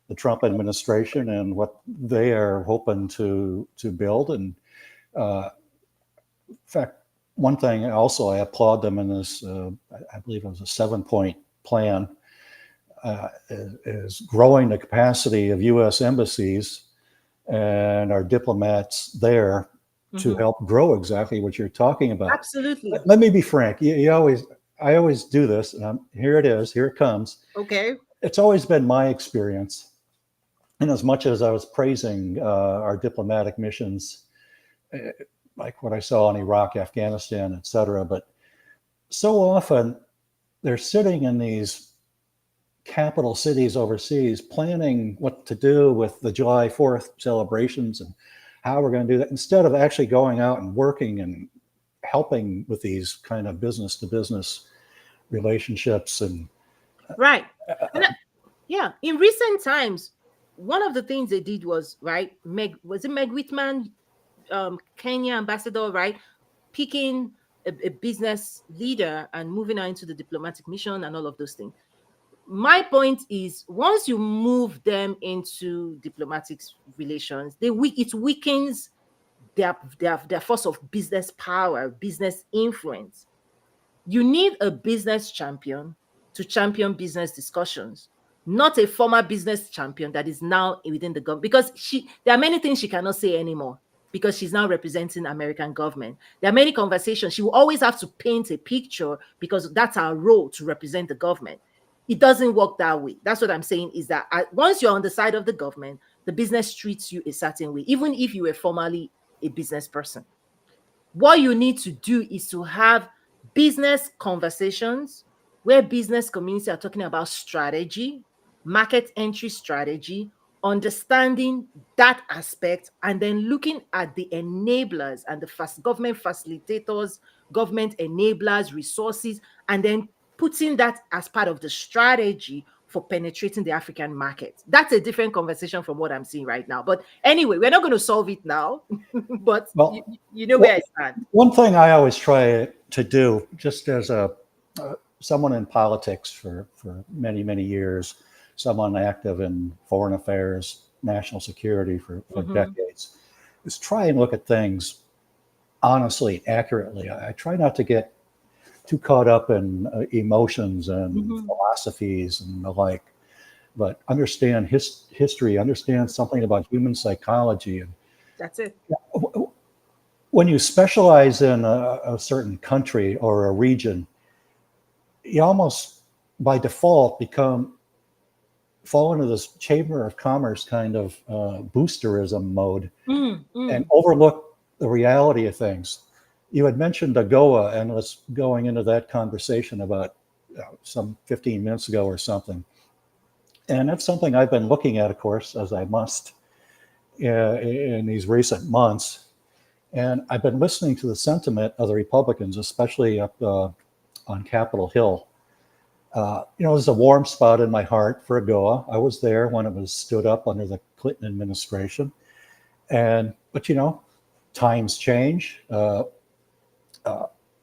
the Trump administration and what they are hoping to build. And in fact, one thing also I applaud them in this. I believe it was a 7-point plan. Is growing the capacity of U.S. embassies and our diplomats there to Mhm. help grow exactly what you're talking about. Absolutely. Let me be frank. I always do this, and here it is. Here it comes. Okay. It's always been my experience, and as much as I was praising our diplomatic missions, uh, like what I saw in Iraq, Afghanistan, et cetera, but so often they're sitting in these capital cities overseas planning what to do with the July 4th celebrations and how we're going to do that instead of actually going out and working and helping with these kind of business to business relationships. And Right. And yeah, in recent times, one of the things they did was, right, Meg Whitman, Kenya ambassador, right, picking a business leader and moving her into the diplomatic mission and all of those things. my point is, once you move them into diplomatic relations, it weakens their force of business power, business influence. You need a business champion to champion business discussions, not a former business champion that is now within the government, because there are many things she cannot say anymore because she's now representing American government. There are many conversations she will always have to paint a picture because that's our role, to represent the government. It doesn't work that way. That's what I'm saying, is that once you're on the side of the government, the business treats you a certain way, even if you were formerly a business person. What you need to do is to have business conversations where business community are talking about strategy, market entry strategy, understanding that aspect, and then looking at the enablers and the government facilitators, government enablers, resources, and then putting that as part of the strategy for penetrating the African market. That's a different conversation from what I'm seeing right now. But anyway, we're not going to solve it now, but Well, you know where I stand. one thing I always try to do, just as someone in politics for many, many years, someone active in foreign affairs, national security for Mhm. decades, is try and look at things honestly, accurately. I try not to get too caught up in emotions and Mhm. philosophies and the like, but understand history, understand something about human psychology. And That's it. when you specialize in a certain country or a region, you almost by default fall into this chamber of commerce kind of boosterism mode Mm, and mm, overlook the reality of things. You had mentioned AGOA, and let's going into that conversation about some 15 minutes ago or something. And that's something I've been looking at, of course, as I must in these recent months. And I've been listening to the sentiment of the Republicans, especially up on Capitol Hill. There's a warm spot in my heart for AGOA. I was there when it was stood up under the Clinton administration. But times change.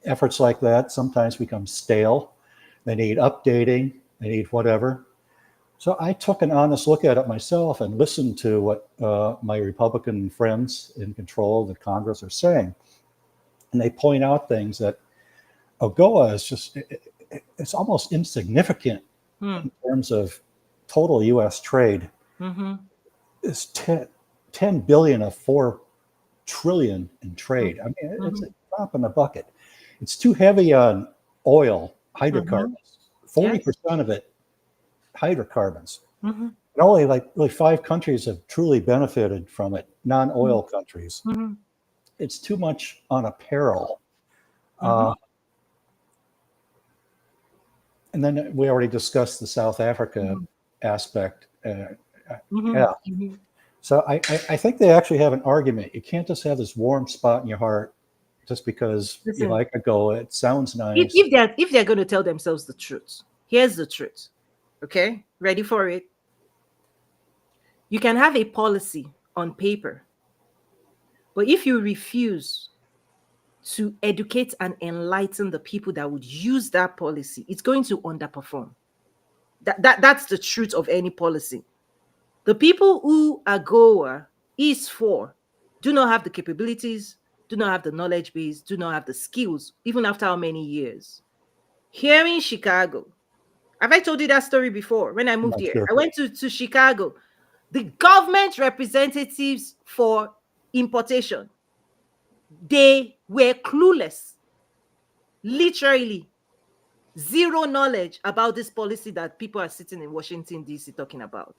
Efforts like that sometimes become stale. They need updating. They need whatever. So I took an honest look at it myself and listened to what my Republican friends in control of the Congress are saying. And they point out things that AGOA is it's almost insignificant mm, in terms of total U.S. trade. mhm, It's 10 billion of 4 trillion in mm, trade. I mean, it's a mhm, drop in the bucket. It's too heavy on oil, mhm. hydrocarbons. Yes. 40% of it, hydrocarbons. Mhm, And only like really 5 countries have truly benefited from it, non-oil countries. mhm, It's too much on apparel. mhm, Uh, and then we already discussed the South Africa mhm, aspect. mhm, Yeah. mhm. So I think they actually have an argument. You can't just have this warm spot in your heart just because you Listen, like a go. It sounds if, nice. if they're if they're going to tell themselves the truth, here's the truth. Okay, ready for it? You can have a policy on paper, but if you refuse to educate and enlighten the people that would use that policy, it's going to underperform. That's the truth of any policy. The people who AGOA is for do not have the capabilities, do not have the knowledge base, do not have the skills, even after how many years. Here in Chicago, have I told you that story before? When I I'm moved not here, sure. I went to Chicago. The government representatives for importation, they were clueless, literally zero knowledge about this policy that people are sitting in Washington, D.C. talking about.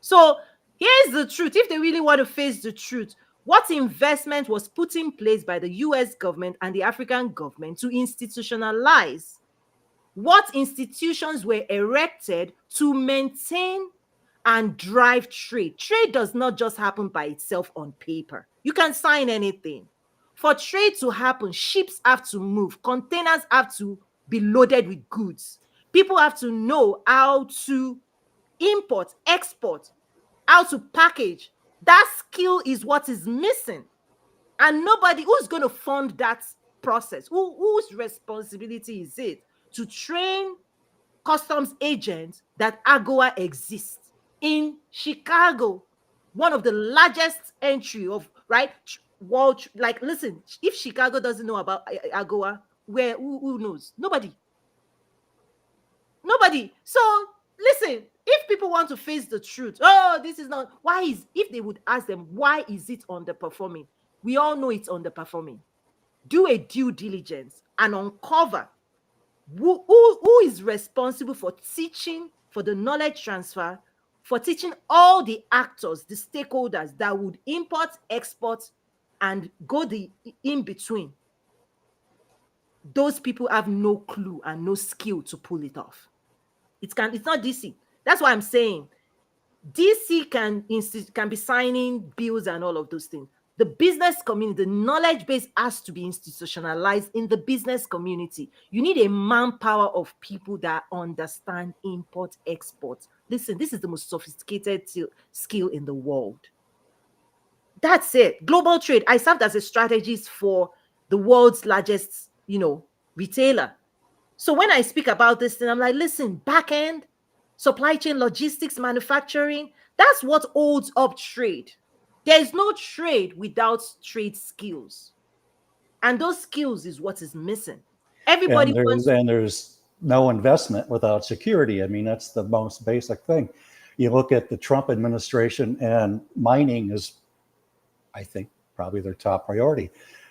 So here's the truth. If they really want to face the truth, what investment was put in place by the US government and the African government to institutionalize? What institutions were erected to maintain and drive trade? Trade does not just happen by itself on paper. You can sign anything. For trade to happen, ships have to move, containers have to be loaded with goods. People have to know how to import, export, how to package. That skill is what is missing. And nobody who's going to fund that process, whose responsibility is it to train customs agent that AGOA exists in Chicago, one of the largest entry of right world. Like, listen, if Chicago doesn't know about AGOA, where who knows? Nobody, nobody. So listen, if people want to face the truth, oh, this is not why is if they would ask them why is it underperforming? We all know it's underperforming. Do a due diligence and uncover who is responsible for teaching, for the knowledge transfer, for teaching all the actors, the stakeholders that would import, export, and go the in between. Those people have no clue and no skill to pull it off. It's not DC. That's why I'm saying DC can be signing bills and all of those things. The business community, the knowledge base has to be institutionalized in the business community. You need a manpower of people that understand import, export. Listen, this is the most sophisticated skill in the world. That's it. Global trade. I served as a strategist for the world's largest, retailer. So when I speak about this thing, I'm like, listen, back end, supply chain, logistics, manufacturing, that's what holds up trade. There is no trade without trade skills. And those skills is what is missing. Everybody And wants there's no investment without security. I mean, that's the most basic thing. You look at the Trump administration, and mining is, I think, probably their top priority.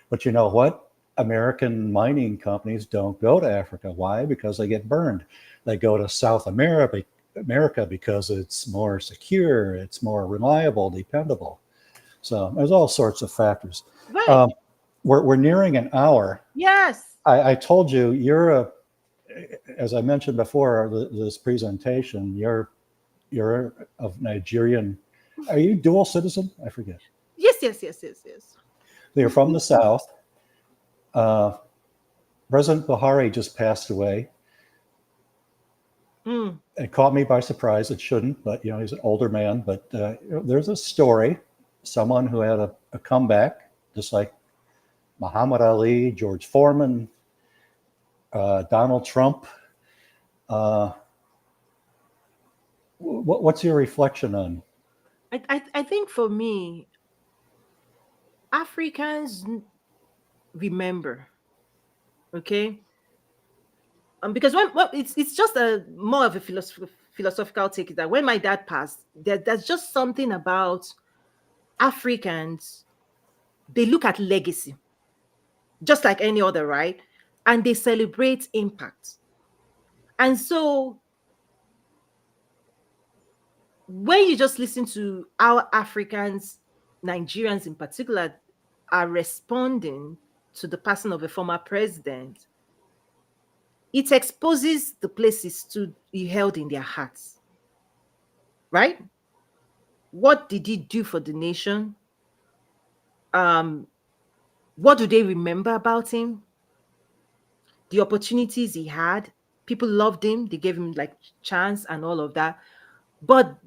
But you know what? American mining companies don't go to Africa. Why? Because they get burned. They go to South America because it's more secure, it's more reliable, dependable. So there's all sorts of factors. right. We're nearing an hour. Yes. I told you as I mentioned before this presentation, you're of Nigerian. Are you dual citizen? I forget. Yes, yes, yes, yes, yes. They're from the South. President Buhari just passed away. Mm. It caught me by surprise. It shouldn't, but he's an older man. But there's a story, someone who had a comeback, just like Muhammad Ali, George Foreman, Donald Trump. What's your reflection on? I think for me, Africans remember, okay? Because when it's just a more of a philosophical take, that when my dad passed, there's just something about Africans. They look at legacy just like any other, right? And they celebrate impact. And so when you just listen to how Africans, Nigerians in particular, are responding to the passing of a former president, it exposes the places to be held in their hearts, right? What did he do for the nation? What do they remember about him? The opportunities he had. People loved him. They gave him like chance and all of that. But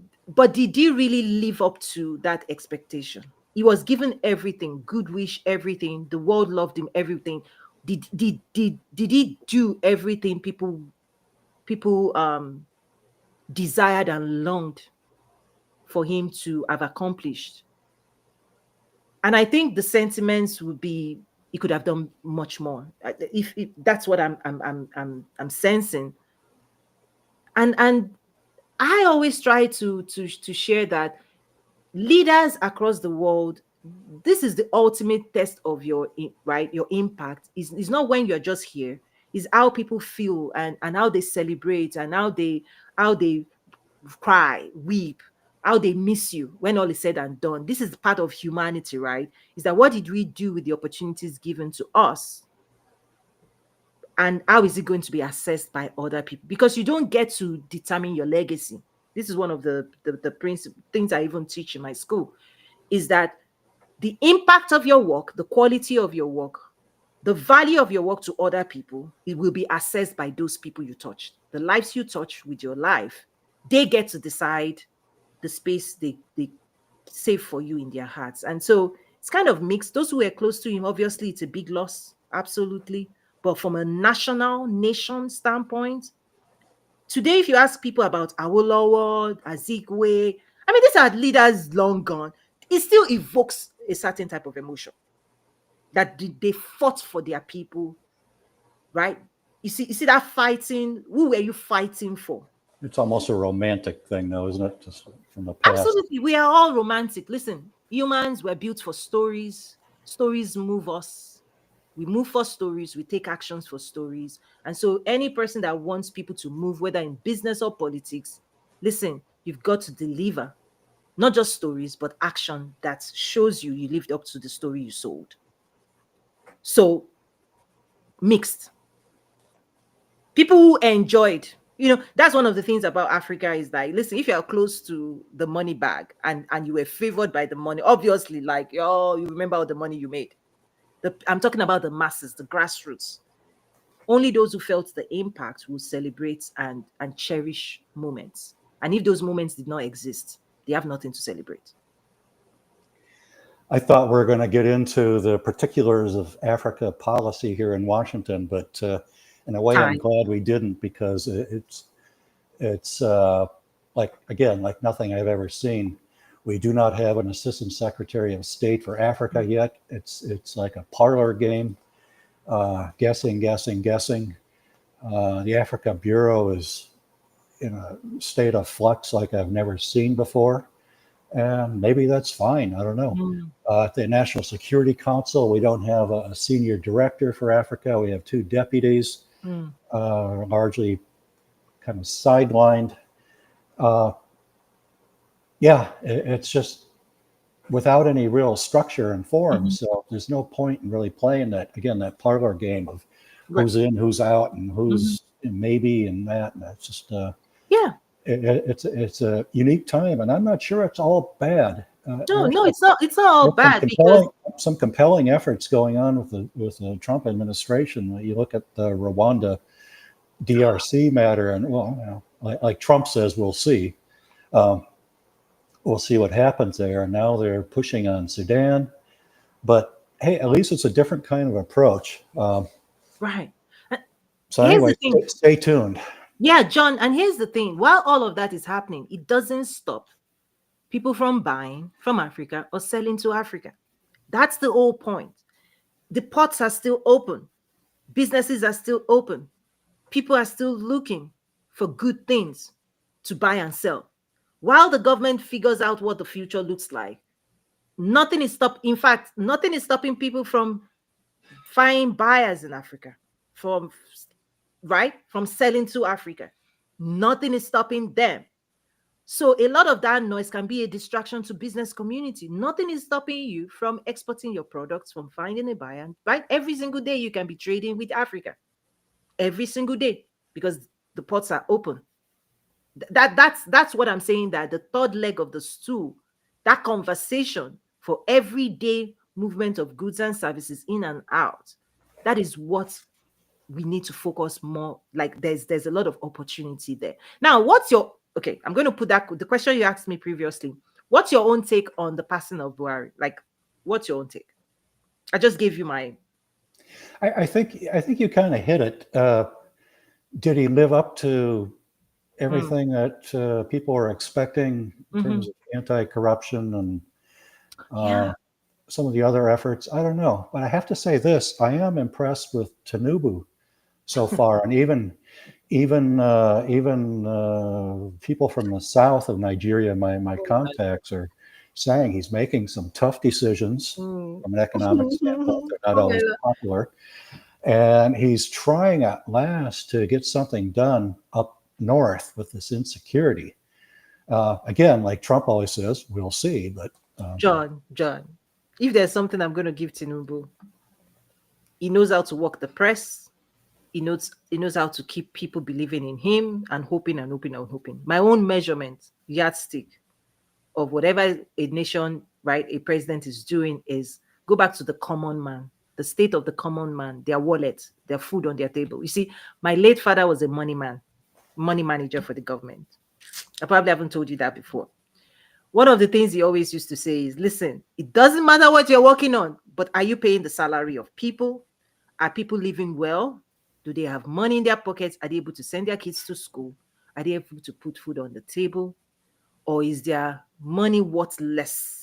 did he really live up to that expectation? He was given everything, good wish, everything. The world loved him, everything. Did he do everything people desired and longed for him to have accomplished? And I think the sentiments would be he could have done much more. If that's what I'm sensing. And I always try to share that leaders across the world, this is the ultimate test of your right, your impact is not when you're just here, is how people feel and how they celebrate and how they cry, weep, how they miss you when all is said and done. This is part of humanity, right? Is that what did we do with the opportunities given to us? And how is it going to be assessed by other people? Because you don't get to determine your legacy. This is one of the principal things I even teach in my school, is that the impact of your work, the quality of your work, the value of your work to other people, it will be assessed by those people you touch. The lives you touch with your life, they get to decide the space they save for you in their hearts. And so it's kind of mixed. Those who were close to him, obviously, it's a big loss, absolutely. But from a nation standpoint, Today, if you ask people about Awolowo, Azikwe, I mean, these are leaders long gone. It still evokes a certain type of emotion that they fought for their people, right? You see that fighting. Who were you fighting for? It's almost a romantic thing, though, isn't it? Just from the past. Absolutely, we are all romantic. Listen, humans were built for stories. Stories move us. We move for stories. We take actions for stories. And so, any person that wants people to move, whether in business or politics, listen, you've got to deliver not just stories, but action that shows you lived up to the story you sold. So, mixed. People who enjoyed, that's one of the things about Africa is that, listen, if you're close to the money bag and you were favored by the money, obviously, like, oh, you remember all the money you made. I'm talking about the masses, the grassroots. Only those who felt the impact will celebrate and cherish moments. And if those moments did not exist, they have nothing to celebrate. I thought we were going to get into the particulars of Africa policy here in Washington, but in a way, I'm Time. glad we didn't, because it's like, again, like nothing I've ever seen. We do not have an assistant secretary of state for Africa yet. It's like a parlor game, guessing. The Africa Bureau is in a state of flux like I've never seen before. And maybe that's fine. I don't know. At the National Security Council, we don't have a senior director for Africa. We have two deputies, largely kind of sidelined. It's just without any real structure and form. So there's no point in really playing that parlor game of who's in, who's out, and who's maybe and that. And that's just it's a unique time, and I'm not sure it's all bad. No, it's not. It's not all bad because some compelling efforts going on with the Trump administration. You look at the Rwanda DRC matter, and like Trump says, we'll see. We'll see what happens there. And now they're pushing on Sudan, but hey, at least it's a different kind of approach. Right. So anyway, stay tuned. Yeah, John. And here's the thing: while all of that is happening, it doesn't stop people from buying from Africa or selling to Africa. That's the whole point. The ports are still open. Businesses are still open. People are still looking for good things to buy and sell. While the government figures out what the future looks like, nothing is stopping people from finding buyers in Africa, from selling to Africa. Nothing is stopping them. So a lot of that noise can be a distraction to business community. Nothing is stopping you from exporting your products, from finding a buyer. Right? Every single day you can be trading with Africa. Every single day, because the ports are open. That's what I'm saying, that the third leg of the stool, that conversation for everyday movement of goods and services in and out, that is what we need to focus more. Like there's a lot of opportunity there. Now, I'm going to put the question you asked me previously. What's your own take on the passing of Buhari? Like, what's your own take? I just gave you my. I think you kind of hit it. Did he live up to everything that people are expecting in terms of anti-corruption and some of the other efforts? I don't know, but I have to say this: I am impressed with Tinubu so far, and even people from the south of Nigeria, my contacts, are saying he's making some tough decisions from an economic standpoint. They're not always popular, and he's trying at last to get something done up north with this insecurity. Again, like Trump always says, we'll see. But John, if there's something I'm going to give Tinubu, he knows how to work the press. He knows how to keep people believing in him and hoping and hoping and hoping. My own measurement, yardstick of whatever a nation, right, a president is doing is go back to the common man, the state of the common man, their wallet, their food on their table. You see, my late father was a money manager for the government. I probably haven't told you that before. One of the things he always used to say is, listen, it doesn't matter what you're working on, but are you paying the salary of people? Are people living well? Do they have money in their pockets? Are they able to send their kids to school? Are they able to put food on the table? Or is their money worth less?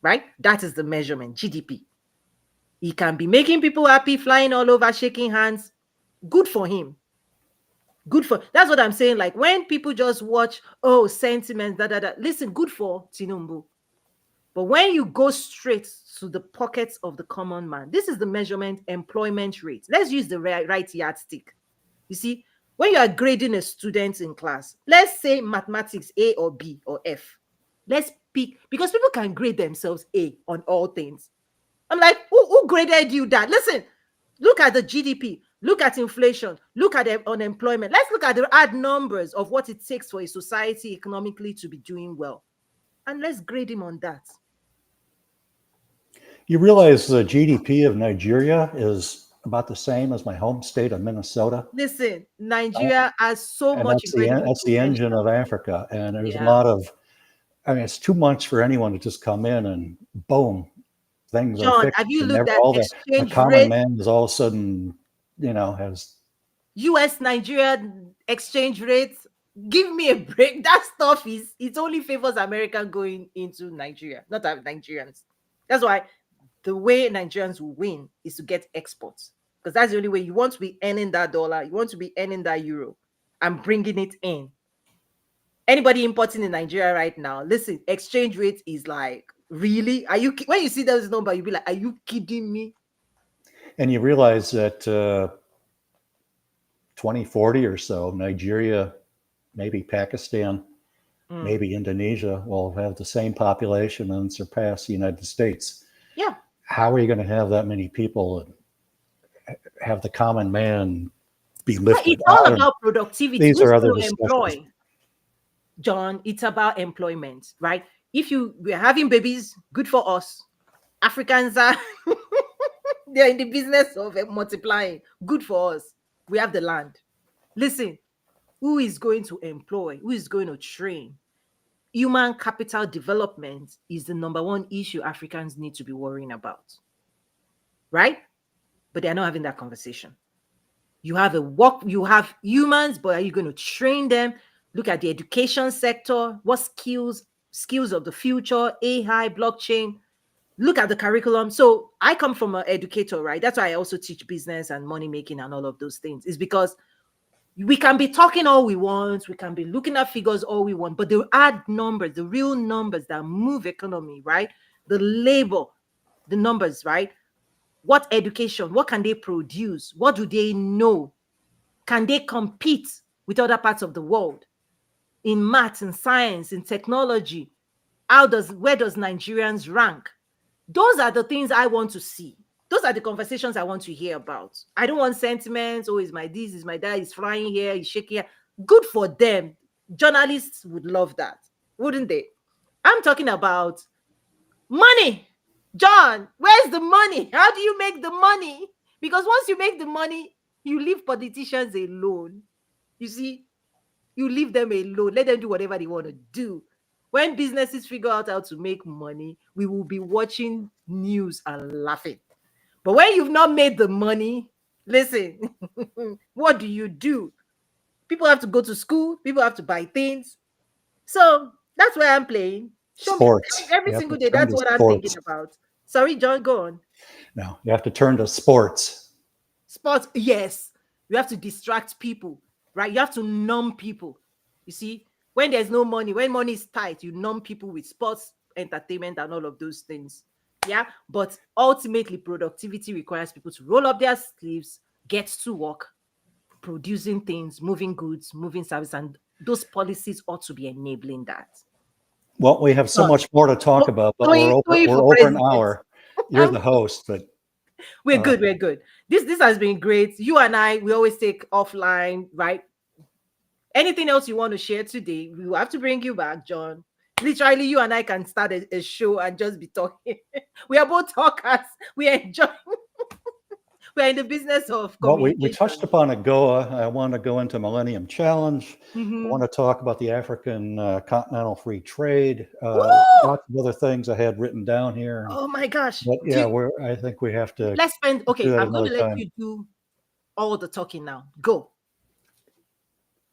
Right? That is the measurement, GDP. He can be making people happy, flying all over, shaking hands. Good for him. Good for, that's what I'm saying. Like when people just watch, oh, sentiments, da da da. Listen, good for Tinubu. But when you go straight to the pockets of the common man, this is the measurement employment rate. Let's use the right yardstick. You see, when you are grading a student in class, let's say mathematics A or B or F. Let's pick, because people can grade themselves A on all things. I'm like, who graded you that? Listen, look at the GDP, look at inflation, look at the unemployment. Let's look at the hard numbers of what it takes for a society economically to be doing well. And let's grade him on that. You realize the GDP of Nigeria is about the same as my home state of Minnesota? Listen, Nigeria has so And much incredible that's the engine potential. of Africa. And there's a Yeah. lot of, I mean, it's too much for anyone to just come in and boom, things are John, fixed. have you And looked never at all the exchange common rate, man is all of a sudden, has US Nigeria exchange rates? Give me a break. That stuff is, it only favors American going into Nigeria, not Nigerians. That's why the way Nigerians will win is to get exports. Because that's the only way. You want to be earning that dollar, you want to be earning that euro and bringing it in. Anybody importing in Nigeria right now, listen, exchange rate is like, really? Are you, when you see those number, you'll be like, are you kidding me? and you realize that 2040 or so, Nigeria, maybe Pakistan, maybe Indonesia will have the same population and surpass the United States. Yeah. How are you going to have that many people and have the common man be Well, lifted it's all out? about productivity. These Who's are other going to discussions. employ? John, it's about employment, right? If we're having babies, good for us. Africans are they're in the business of multiplying. Good for us. We have the land. Listen, who is going to employ? Who is going to train? Human capital development is the number one issue Africans need to be worrying about. Right? But they're not having that conversation. You have you have humans, but are you going to train them? Look at the education sector. What skills of the future, AI, blockchain. Look at the curriculum. So I come from an educator, right? That's why I also teach business and money making and all of those things. Is because we can be talking all we want, we can be looking at figures all we want, but the hard numbers, the real numbers that move economy, right? The labor, the numbers, right? What education? What can they produce? What do they know? Can they compete with other parts of the world in math and science, in technology? Where does Nigerians rank? Those are the things I want to see. Those are the conversations I want to hear about. I don't want sentiments. Oh, is my this, is my that, is flying here, is shaking here. Good for them. Journalists would love that, wouldn't they? I'm talking about money. John, where's the money? How do you make the money? Because once you make the money, you leave politicians alone. You see, you leave them alone. Let them do whatever they want to do. When businesses figure out how to make money, we will be watching news and laughing. But when you've not made the money, listen, what do? People have to go to school, people have to buy things. So that's where I'm playing. Show me Sports. every You have single to day. turn That's to what I'm thinking sports. about. Sorry, John, go on. No, you have to turn to sports. Sports, yes. You have to distract people, right? You have to numb people. You see, when there's no money, when money is tight, you numb people with sports, entertainment, and all of those things. Yeah. But ultimately, productivity requires people to roll up their sleeves, get to work, producing things, moving goods, moving service, and those policies ought to be enabling that. Well, we have so John, much more to talk about, but Toyin we're for over an president. hour. You're the host, but We're good. We're good. This has been great. You and I, we always take offline, right? Anything else you want to share today? We will have to bring you back, John. Literally, you and I can start a show and just be talking. We are both talkers. We enjoy. We are in the business of well, we touched communication. upon AGOA. I want to go into Millennium Challenge. I want Mhm. to talk about the African Continental Free Trade. Woo! Lots of other things I had written down here. Oh my gosh. But yeah, I think we have to Let's spend. do Okay, that I'm going another to let time. you do all the talking now. Go.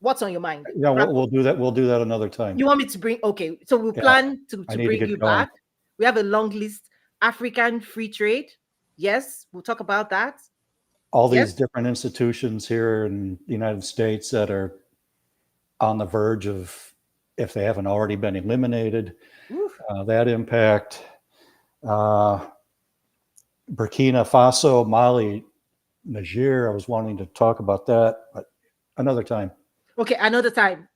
What's on your mind? Yeah, Wrap we'll up. do that. We'll do that another time. You want me to bring? Okay, so we'll Yeah, plan to I to need to bring get you going. back. We have a long list. African free trade. Yes, we'll talk about that. All Yes. these different institutions here in the United States that are on the verge of, if they haven't already been eliminated, Oof. that impact. Uh, Burkina Faso, Mali, Niger. I was wanting to talk about that, but another time. Okay, another time.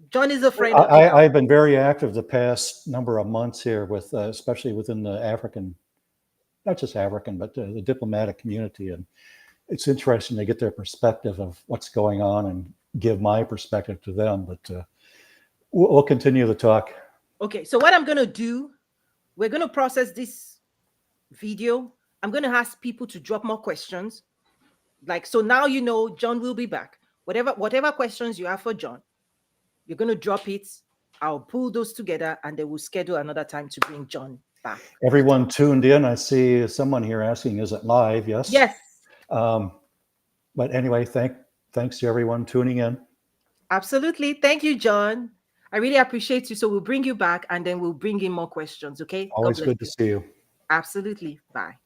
John is a friend of I, yours. I've been very active the past number of months here with, especially within the African, not just African, but the diplomatic community. And it's interesting to get their perspective of what's going on and give my perspective to them. But we'll continue the talk. Okay, so what I'm gonna do, we're gonna process this video. I'm gonna ask people to drop more questions. Like so now you know John will be back. Whatever questions you have for John, you're gonna drop it. I'll pull those together and then we'll schedule another time to bring John back to Everyone talk. tuned in. I see someone here asking, is it live? Yes. Yes, Um, but anyway, thanks to everyone tuning in. absolutely. Thank you, John. I really appreciate you. So we'll bring you back and then we'll bring in more questions. Okay. God Always bless good to you. see you. Absolutely. Bye.